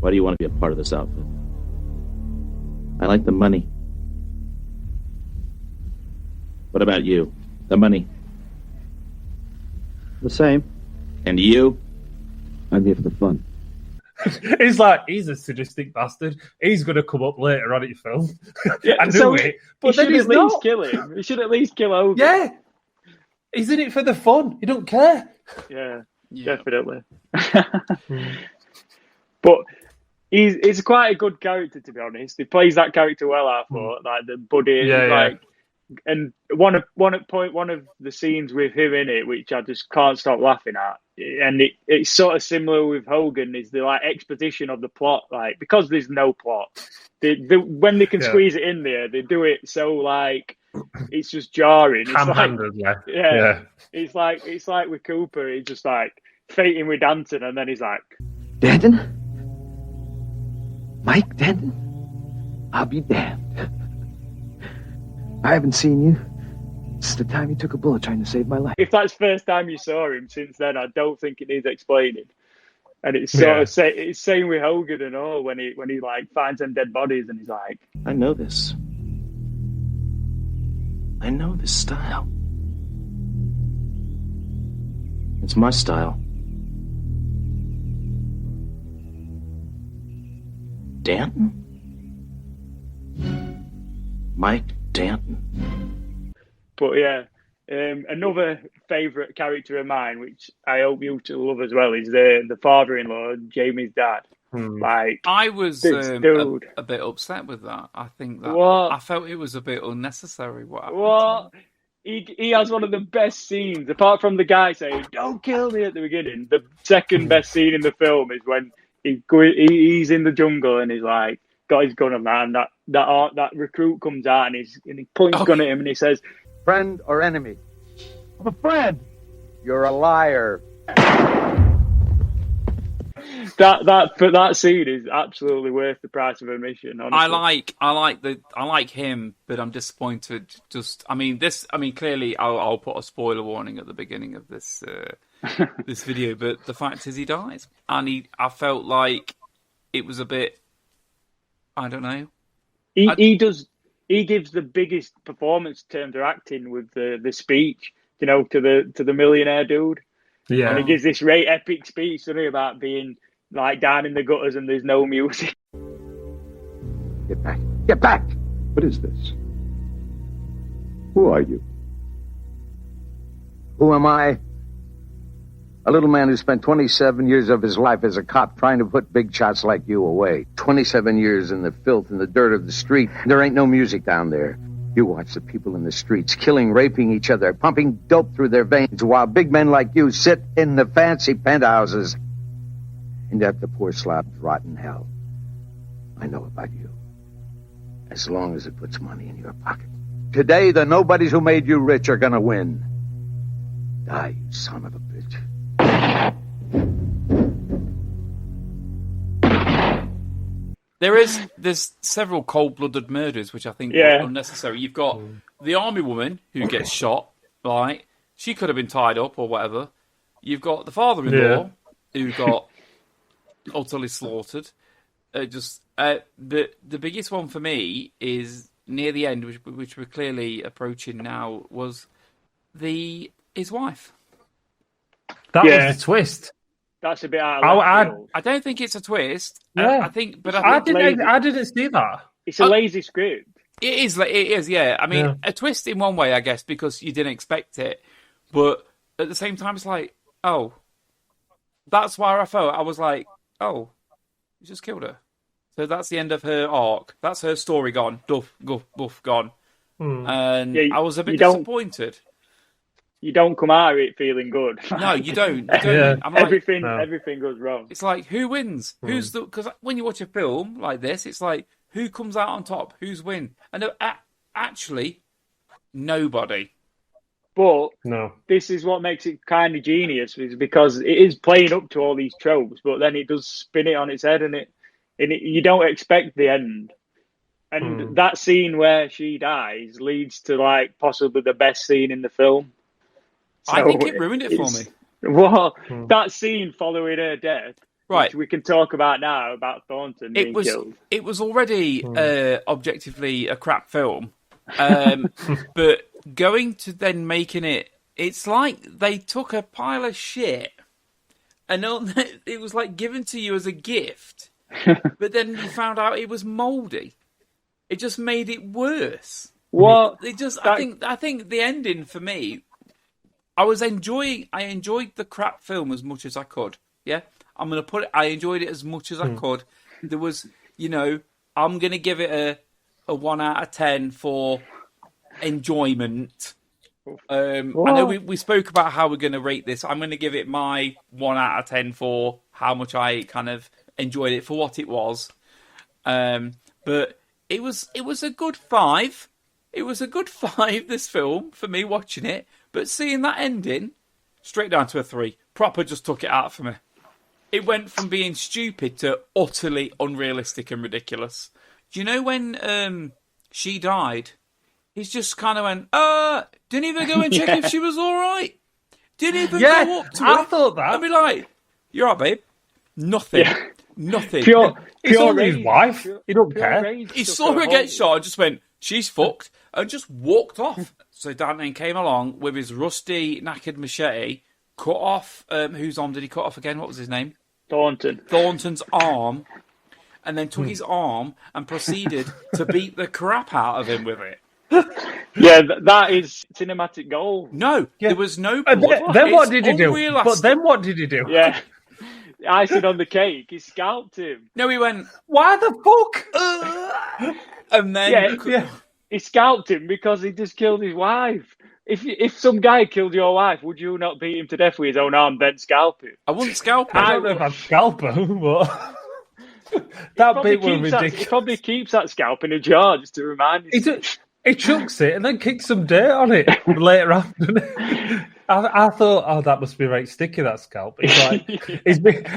Why do you want to be a part of this outfit? I like the money. What about you? The money? The same. And you? I'm here for the fun. He's a sadistic bastard. He's going to come up later on in the film. Yeah, I knew it. But then he's not. Kill him. He should at least kill Hogan. Yeah. He's in it for the fun. He don't care. Yeah. Definitely. But he's quite a good character, to be honest. He plays that character well, I thought. Like the buddy. And one of the scenes with him in it, which I just can't stop laughing at, and it's sort of similar with Hogan, is the exposition of the plot, because there's no plot. When they can squeeze it in there, they do it so it's just jarring. It's It's like with Cooper, he's just fighting with Danton, and then he's like, Danton? Mike Danton? I'll be damned. I haven't seen you since the time you took a bullet trying to save my life. If that's the first time you saw him, since then, I don't think it needs explaining. And it's it's same with Hogan and all, when he finds them dead bodies and he's like, I know this. I know this style. It's my style. Danton? Mike Danton. But yeah, another favourite character of mine, which I hope you two love as well, is the father-in-law, Jamie's dad. I was a bit upset with that. I think that I felt it was a bit unnecessary. What? He has one of the best scenes, apart from the guy saying "Don't kill me" at the beginning. The second best scene in the film is when he's in the jungle and he's got his gun on that, and that recruit comes out and he points a gun at him and he says, Friend or enemy? I'm a friend. You're a liar. that scene is absolutely worth the price of admission. Honestly. I like him, but I'm disappointed. Clearly, I'll put a spoiler warning at the beginning of this this video. But the fact is, he dies, and I felt like it was a bit. I don't know. He gives the biggest performance in terms of acting with the speech, to the millionaire dude. Yeah. And he gives this great epic speech, doesn't he, about being like down in the gutters and there's no music. Get back. Get back! What is this? Who are you? Who am I? A little man who spent 27 years of his life as a cop trying to put big shots like you away. 27 years in the filth and the dirt of the street. There ain't no music down there. You watch the people in the streets, killing, raping each other, pumping dope through their veins, while big men like you sit in the fancy penthouses and let the poor slobs rot in hell. I know about you. As long as it puts money in your pocket. Today, the nobodies who made you rich are gonna win. Die, you son of a bitch. There's several cold-blooded murders which I think were unnecessary. You've got the army woman who gets shot, right? She could have been tied up or whatever. You've got the father-in-law who got utterly slaughtered. The biggest one for me is near the end, which we're clearly approaching now, was his wife. That was the twist. That's a bit out of left field. I don't think it's a twist. Yeah. I didn't see that. It's a lazy script. It is. Yeah. I mean, a twist in one way, I guess, because you didn't expect it. But at the same time, it's like, oh, that's why I felt. I was like, oh, you just killed her. So that's the end of her arc. That's her story gone. Duff, guff, buff, gone. And I was a bit disappointed. You don't come out of it feeling good. No, you don't. I'm like, everything goes wrong. It's like, who wins? Because when you watch a film like this, it's like, who comes out on top? Who's win? And actually, nobody. But this is what makes it kind of genius, is because it is playing up to all these tropes, but then it does spin it on its head, and you don't expect the end. And that scene where she dies leads to like possibly the best scene in the film. So I think it ruined it for me. Well, that scene following her death, right? Which we can talk about now, about Thornton being killed. It was already objectively a crap film, but going to then making it's like they took a pile of shit and it was like given to you as a gift, but then you found out it was mouldy. It just made it worse. What? I think the ending for me. I enjoyed the crap film as much as I could. Yeah, I'm gonna put it. I enjoyed it as much as I could. There was, I'm gonna give it a 1 out of 10 for enjoyment. I know we spoke about how we're gonna rate this. I'm gonna give it my 1 out of 10 for how much I kind of enjoyed it for what it was. But it was a good 5. It was a good 5. This film for me watching it. But seeing that ending, straight down to a 3. Proper just took it out for me. It went from being stupid to utterly unrealistic and ridiculous. Do you know when she died, he's just kind of went, didn't even go and check if she was all right. Didn't even go up to her. I thought that. I'd be like, you're right, babe. Nothing. Yeah. Nothing. He's only his wife. He don't care. He saw her get shot and just went, she's fucked, and just walked off. So Danton came along with his rusty, knackered machete, cut off, whose arm did he cut off again? What was his name? Thornton's arm, and then took his arm and proceeded to beat the crap out of him with it. Yeah, that is cinematic gold. No, there was no blood. Then what did he do? But then what did he do? Yeah. Icing on the cake, he scalped him. No, he went, why the fuck? And then... He scalped him because he just killed his wife. If some guy killed your wife, would you not beat him to death with his own arm, then scalp him? I wouldn't scalp him. I don't know if I'd scalp him, but... that bit was ridiculous. He probably keeps that scalp in a jar just to remind you. He chucks it and then kicks some dirt on it later on. I thought, oh, that must be right sticky, that scalp. He's like,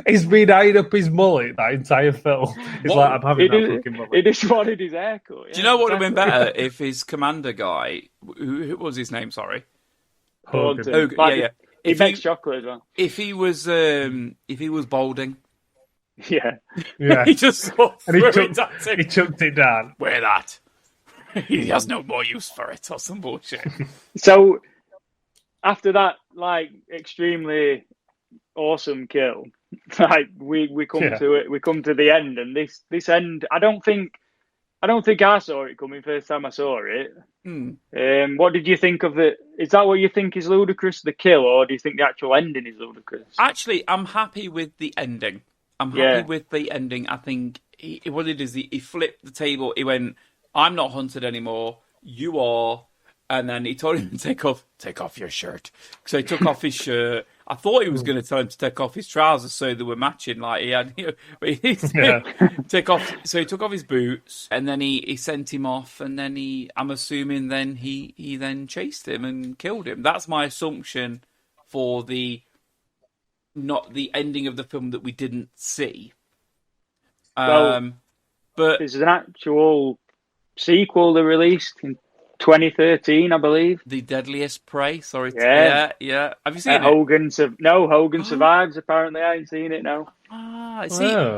he's been eyeing up his mullet that entire film. He's like, I'm having that fucking mullet. He just wanted his haircut. Do you know what would have been better if his commander guy, who was his name? Sorry, Hogan. Yeah. He makes chocolate as well. If he was balding, yeah, yeah, he just and he chucked it down. Wear that. He has no more use for it, or some bullshit. So after that, like, extremely awesome kill, like we come to it. We come to the end, and this end, I don't think I saw it coming first time I saw it. What did you think of it? Is that what you think is ludicrous, the kill, or do you think the actual ending is ludicrous? Actually, I'm happy with the ending. I think what it is, he flipped the table. He went, I'm not hunted anymore. You are. And then he told him to take off your shirt. So he took off his shirt. I thought he was going to tell him to take off his trousers so they were matching. Like he had, take off. So he took off his boots, and then he sent him off. And then I'm assuming, then he then chased him and killed him. That's my assumption for not the ending of the film that we didn't see. Well, but there's an actual sequel they released in 2013, I believe. The Deadliest Prey. Sorry. Yeah. Have you seen it? Hogan survives. Apparently, I ain't seen it. No.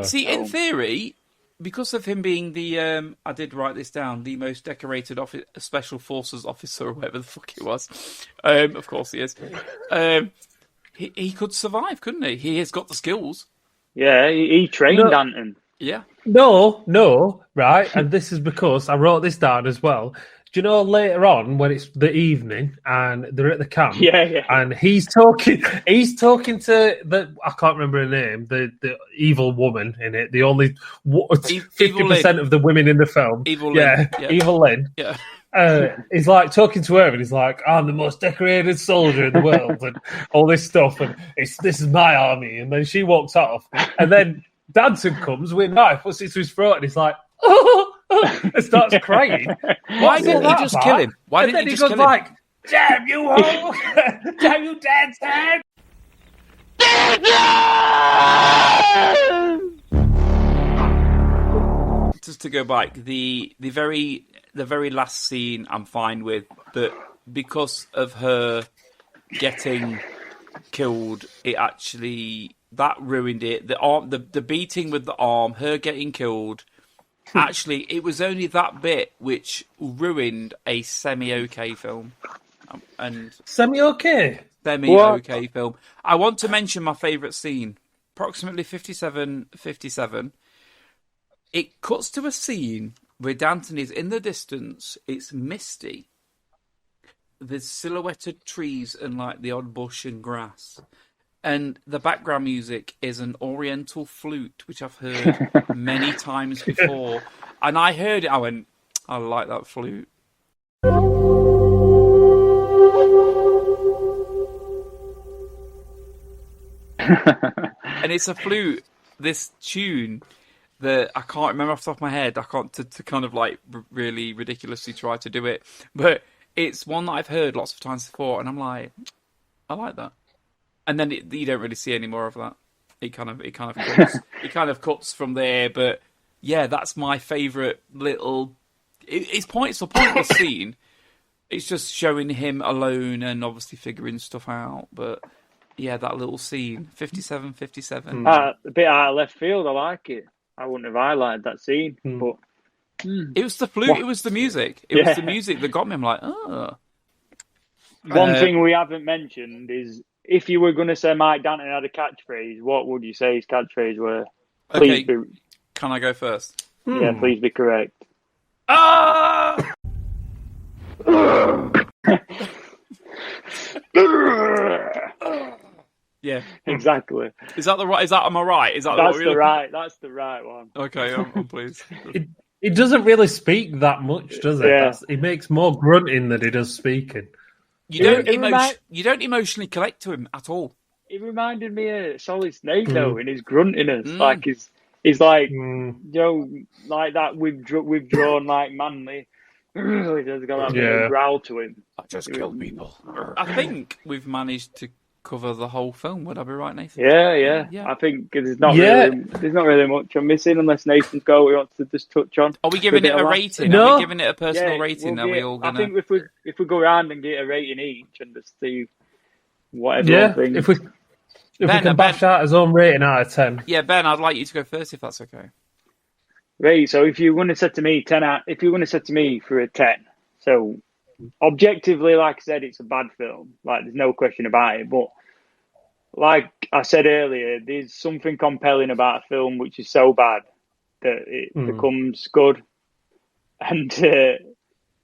See, in theory, because of him being the, I did write this down, the most decorated special forces officer, or whatever the fuck it was. Of course he is. He could survive, couldn't he? He has got the skills. Yeah, he trained Anton. Yeah. No, right, and this is because I wrote this down as well. Do you know later on when it's the evening and they're at the camp? Yeah. And he's talking to the, I can't remember her name, the evil woman in it. The only 50% of the women in the film. Evil Lynn. Yeah, Evil Lynn. Yeah. He's like talking to her, and he's like, "I'm the most decorated soldier in the world," and all this stuff. And this is my army. And then she walks off, and then Danton comes with a knife, puts it to his throat, and he's like, "Oh!" and starts crying. Why didn't he just kill him? Why didn't he just kill him? Like, "Damn you, ho! Damn you, Danton!" Just to go back, the very last scene I'm fine with, but because of her getting killed, that ruined it. The beating with the arm, her getting killed. Actually, it was only that bit which ruined a semi-okay film. Semi-okay film. I want to mention my favourite scene. Approximately 57. It cuts to a scene where Danton is in the distance. It's misty. There's silhouetted trees and like the odd bush and grass. And the background music is an oriental flute, which I've heard many times before. And I heard it, I went, I like that flute. And it's a flute, this tune, that I can't remember off the top of my head. I can't to kind of like really ridiculously try to do it. But it's one that I've heard lots of times before, and I'm like, I like that. And then you don't really see any more of that. It kind of cuts from there. But yeah, that's my favourite little. It's a pointless scene. It's just showing him alone and obviously figuring stuff out. But yeah, that little scene, 57. A bit out of left field. I like it. I wouldn't have highlighted that scene, but it was the flute. It was the music. It was the music that got me. I'm like, oh. One thing we haven't mentioned is, if you were going to say Mike Danton had a catchphrase, what would you say his catchphrase were? Please okay. Can I go first? Yeah, please be correct. Ah! Yeah, exactly. Is that the right? Am I right? That's the right one. Okay, I'm pleased. It doesn't really speak that much, does it? Yeah. It makes more grunting than it does speaking. You don't emotionally connect to him at all. He reminded me of Solid Snake though, in his gruntiness. Like he's like like that withdrawn, like manly. He's got that little growl to him. I just killed people. I think we've managed to cover the whole film. Would I be right, Nathan? Yeah. I think there's not really much I'm missing unless Nathan's got what he wants to just touch on. Are we giving it a rating? No. Are we giving it a personal rating? Are we all gonna? I think if we go around and get a rating each and just see what everyone thinks. If we can bash out his own rating out of 10. Yeah, Ben, I'd like you to go first if that's okay. Right, so if you want to set to me for a 10, so objectively, like I said, it's a bad film. Like, there's no question about it. But like I said earlier, there's something compelling about a film which is so bad that it becomes good. And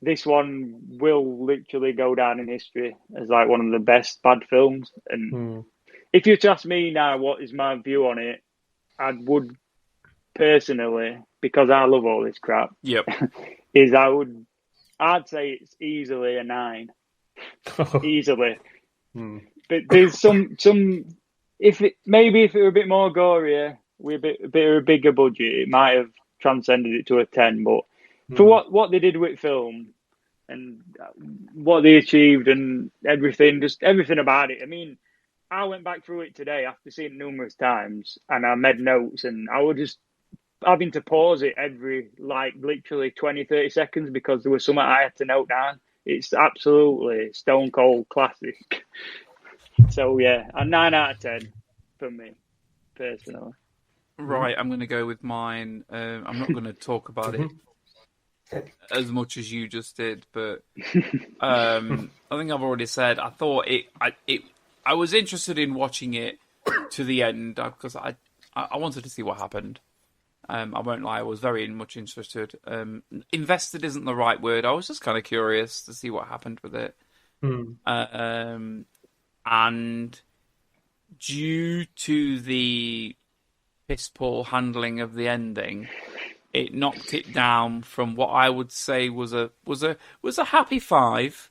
this one will literally go down in history as like one of the best bad films. And if you ask me now, what is my view on it, I would personally, because I love all this crap, I'd say it's easily a 9. Easily. But there's some if it were a bit more gorier, with a bit of a bigger budget, it might have transcended it to a 10. But for what they did with film and what they achieved and everything, just everything about it. I mean, I went back through it today after seeing it numerous times, and I made notes, and I was just having to pause it every, like, literally 20, 30 seconds because there was something I had to note down. It's absolutely stone cold classic. So, yeah, a 9 out of 10 for me, personally. Right, I'm going to go with mine. I'm not going to talk about it as much as you just did, but I think I've already said I thought I was interested in watching it to the end because I wanted to see what happened. I won't lie, I was very much interested. Invested isn't the right word. I was just kind of curious to see what happened with it. And due to the piss poor handling of the ending, it knocked it down from what I would say was a happy 5.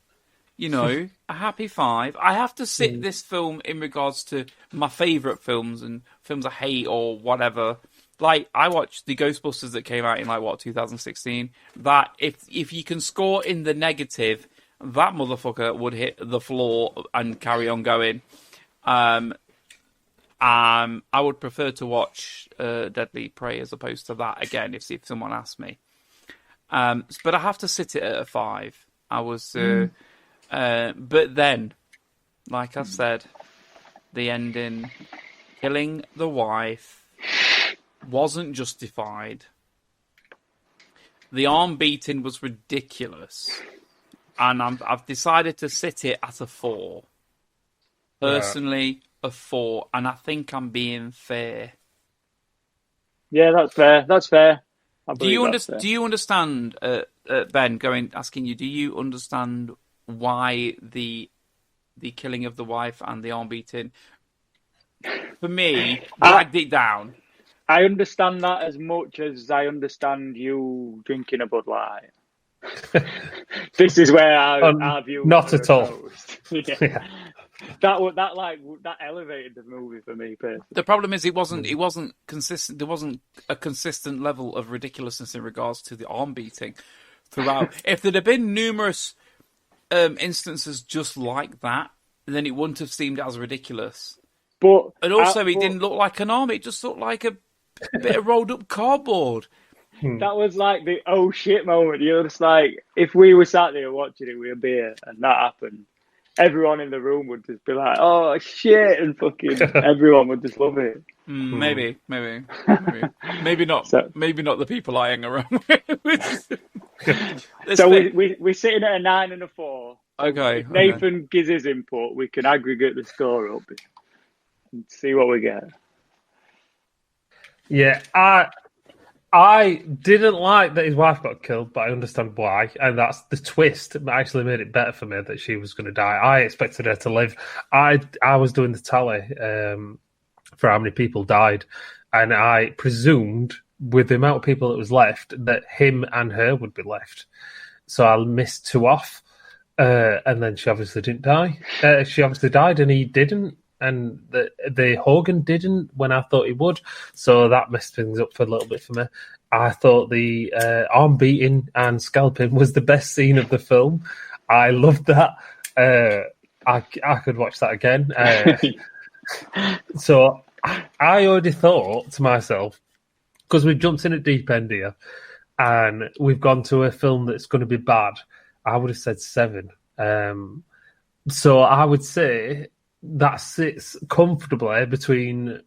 You know, a happy 5. I have to sit this film in regards to my favourite films and films I hate or whatever. Like, I watched the Ghostbusters that came out in, 2016. That, if you can score in the negative, that motherfucker would hit the floor and carry on going. I would prefer to watch Deadly Prey as opposed to that again, if someone asked me. But I have to sit it at a 5. I was... but then, like I said, the ending, killing the wife, wasn't justified. The arm beating was ridiculous. And I've decided to sit it at a 4. Personally, a 4. And I think I'm being fair. Yeah, that's fair. That's fair. Do you understand, Ben, asking you, do you understand why the killing of the wife and the arm beating, for me, dragged it down? I understand that as much as I understand you drinking a Bud Light. This is where our view. Not at all. Yeah. That elevated the movie for me personally. The problem is it wasn't consistent. There wasn't a consistent level of ridiculousness in regards to the arm beating throughout. If there'd have been numerous instances just like that, then it wouldn't have seemed as ridiculous. And also, it didn't look like an arm; it just looked like a bit of rolled up cardboard. That was like the oh shit moment. You're just like, if we were sat there watching it with a beer and that happened, everyone in the room would just be like, oh shit, and fucking everyone would just love it. Maybe not. Maybe not the people I hang around with. So we're sitting at a 9 and a 4. Okay. If Nathan gives his input, we can aggregate the score up and see what we get. Yeah, I didn't like that his wife got killed, but I understand why, and that's the twist that actually made it better for me that she was going to die. I expected her to live. I was doing the tally for how many people died, and I presumed with the amount of people that was left that him and her would be left. So I missed 2 off, and then she obviously didn't die. She obviously died, and he didn't. And the Hogan didn't when I thought he would, so that messed things up for a little bit for me. I thought the arm beating and scalping was the best scene of the film. I loved that. I could watch that again. So I already thought to myself, because we've jumped in at deep end here, and we've gone to a film that's going to be bad, I would have said 7. So I would say that sits comfortably between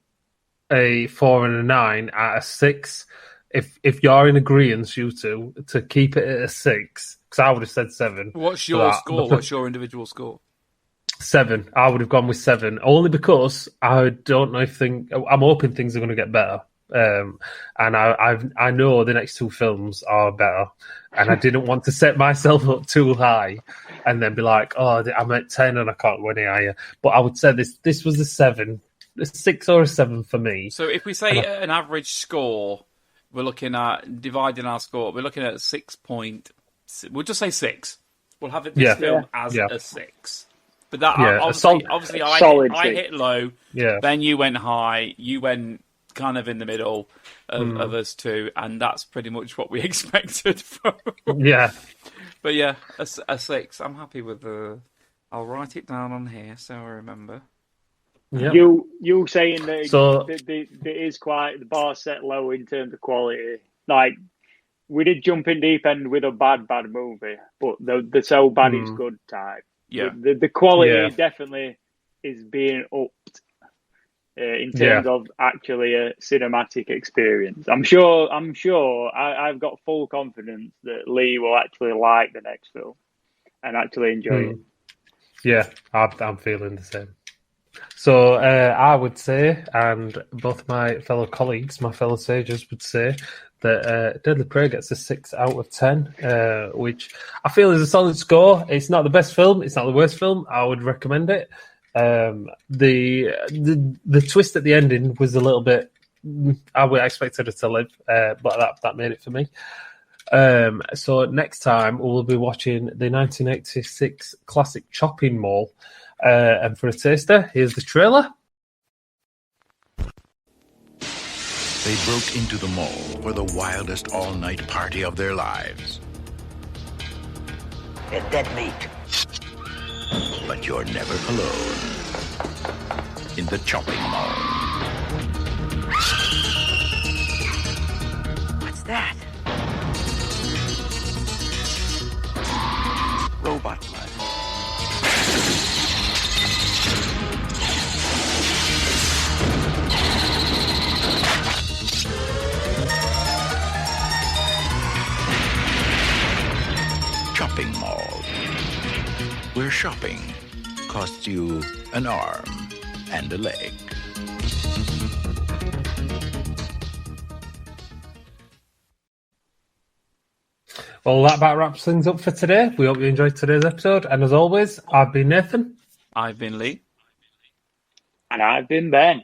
a 4 and a 9 at a 6. If you're in agreement, you two, to keep it at a 6, because I would have said 7. What's your score? What's your individual score? 7. I would have gone with 7, only because I don't know I'm hoping things are going to get better. And I know the next 2 films are better, and I didn't want to set myself up too high and then be like, oh, I'm at 10 and I can't go any higher. But I would say this was a 7, a 6 or a 7 for me. So if we say an average score, we're looking at dividing our score. We're looking at 6 point. We'll just say 6. We'll have this film as a 6. But that obviously I hit low. Yeah. Then you went high. You went kind of in the middle of us two, and that's pretty much what we expected from. Yeah. But yeah, a 6. I'm happy with the. I'll write it down on here so I remember. Yeah. You saying that it is quite the bar set low in terms of quality. Like, we did jump in deep end with a bad movie, but the so bad it's good type. Yeah, the quality definitely is being upped in terms of actually a cinematic experience. I'm sure. I've got full confidence that Lee will actually like the next film and actually enjoy it. Yeah, I'm feeling the same. So I would say, and both my fellow colleagues, my fellow sages would say, that Deadly Prey gets a 6 out of 10, which I feel is a solid score. It's not the best film. It's not the worst film. I would recommend it. The twist at the ending was a little bit. I would expected it to live, but that made it for me. So next time we'll be watching the 1986 classic Chopping Mall. And for a taster, here's the trailer. They broke into the mall for the wildest all-night party of their lives. It's dead meat. But you're never alone in the Chopping Mall. What's that? Robot blood. Chopping Mall, where shopping costs you an arm and a leg. Well, that about wraps things up for today. We hope you enjoyed today's episode. And as always, I've been Nathan. I've been Lee. And I've been Ben.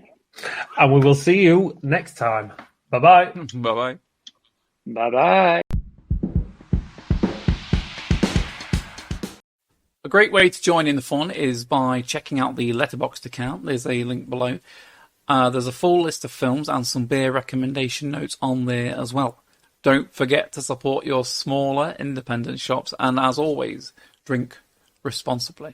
And we will see you next time. Bye-bye. Bye-bye. Bye-bye. A great way to join in the fun is by checking out the Letterboxd account. There's a link below. There's a full list of films and some beer recommendation notes on there as well. Don't forget to support your smaller independent shops, and as always, drink responsibly.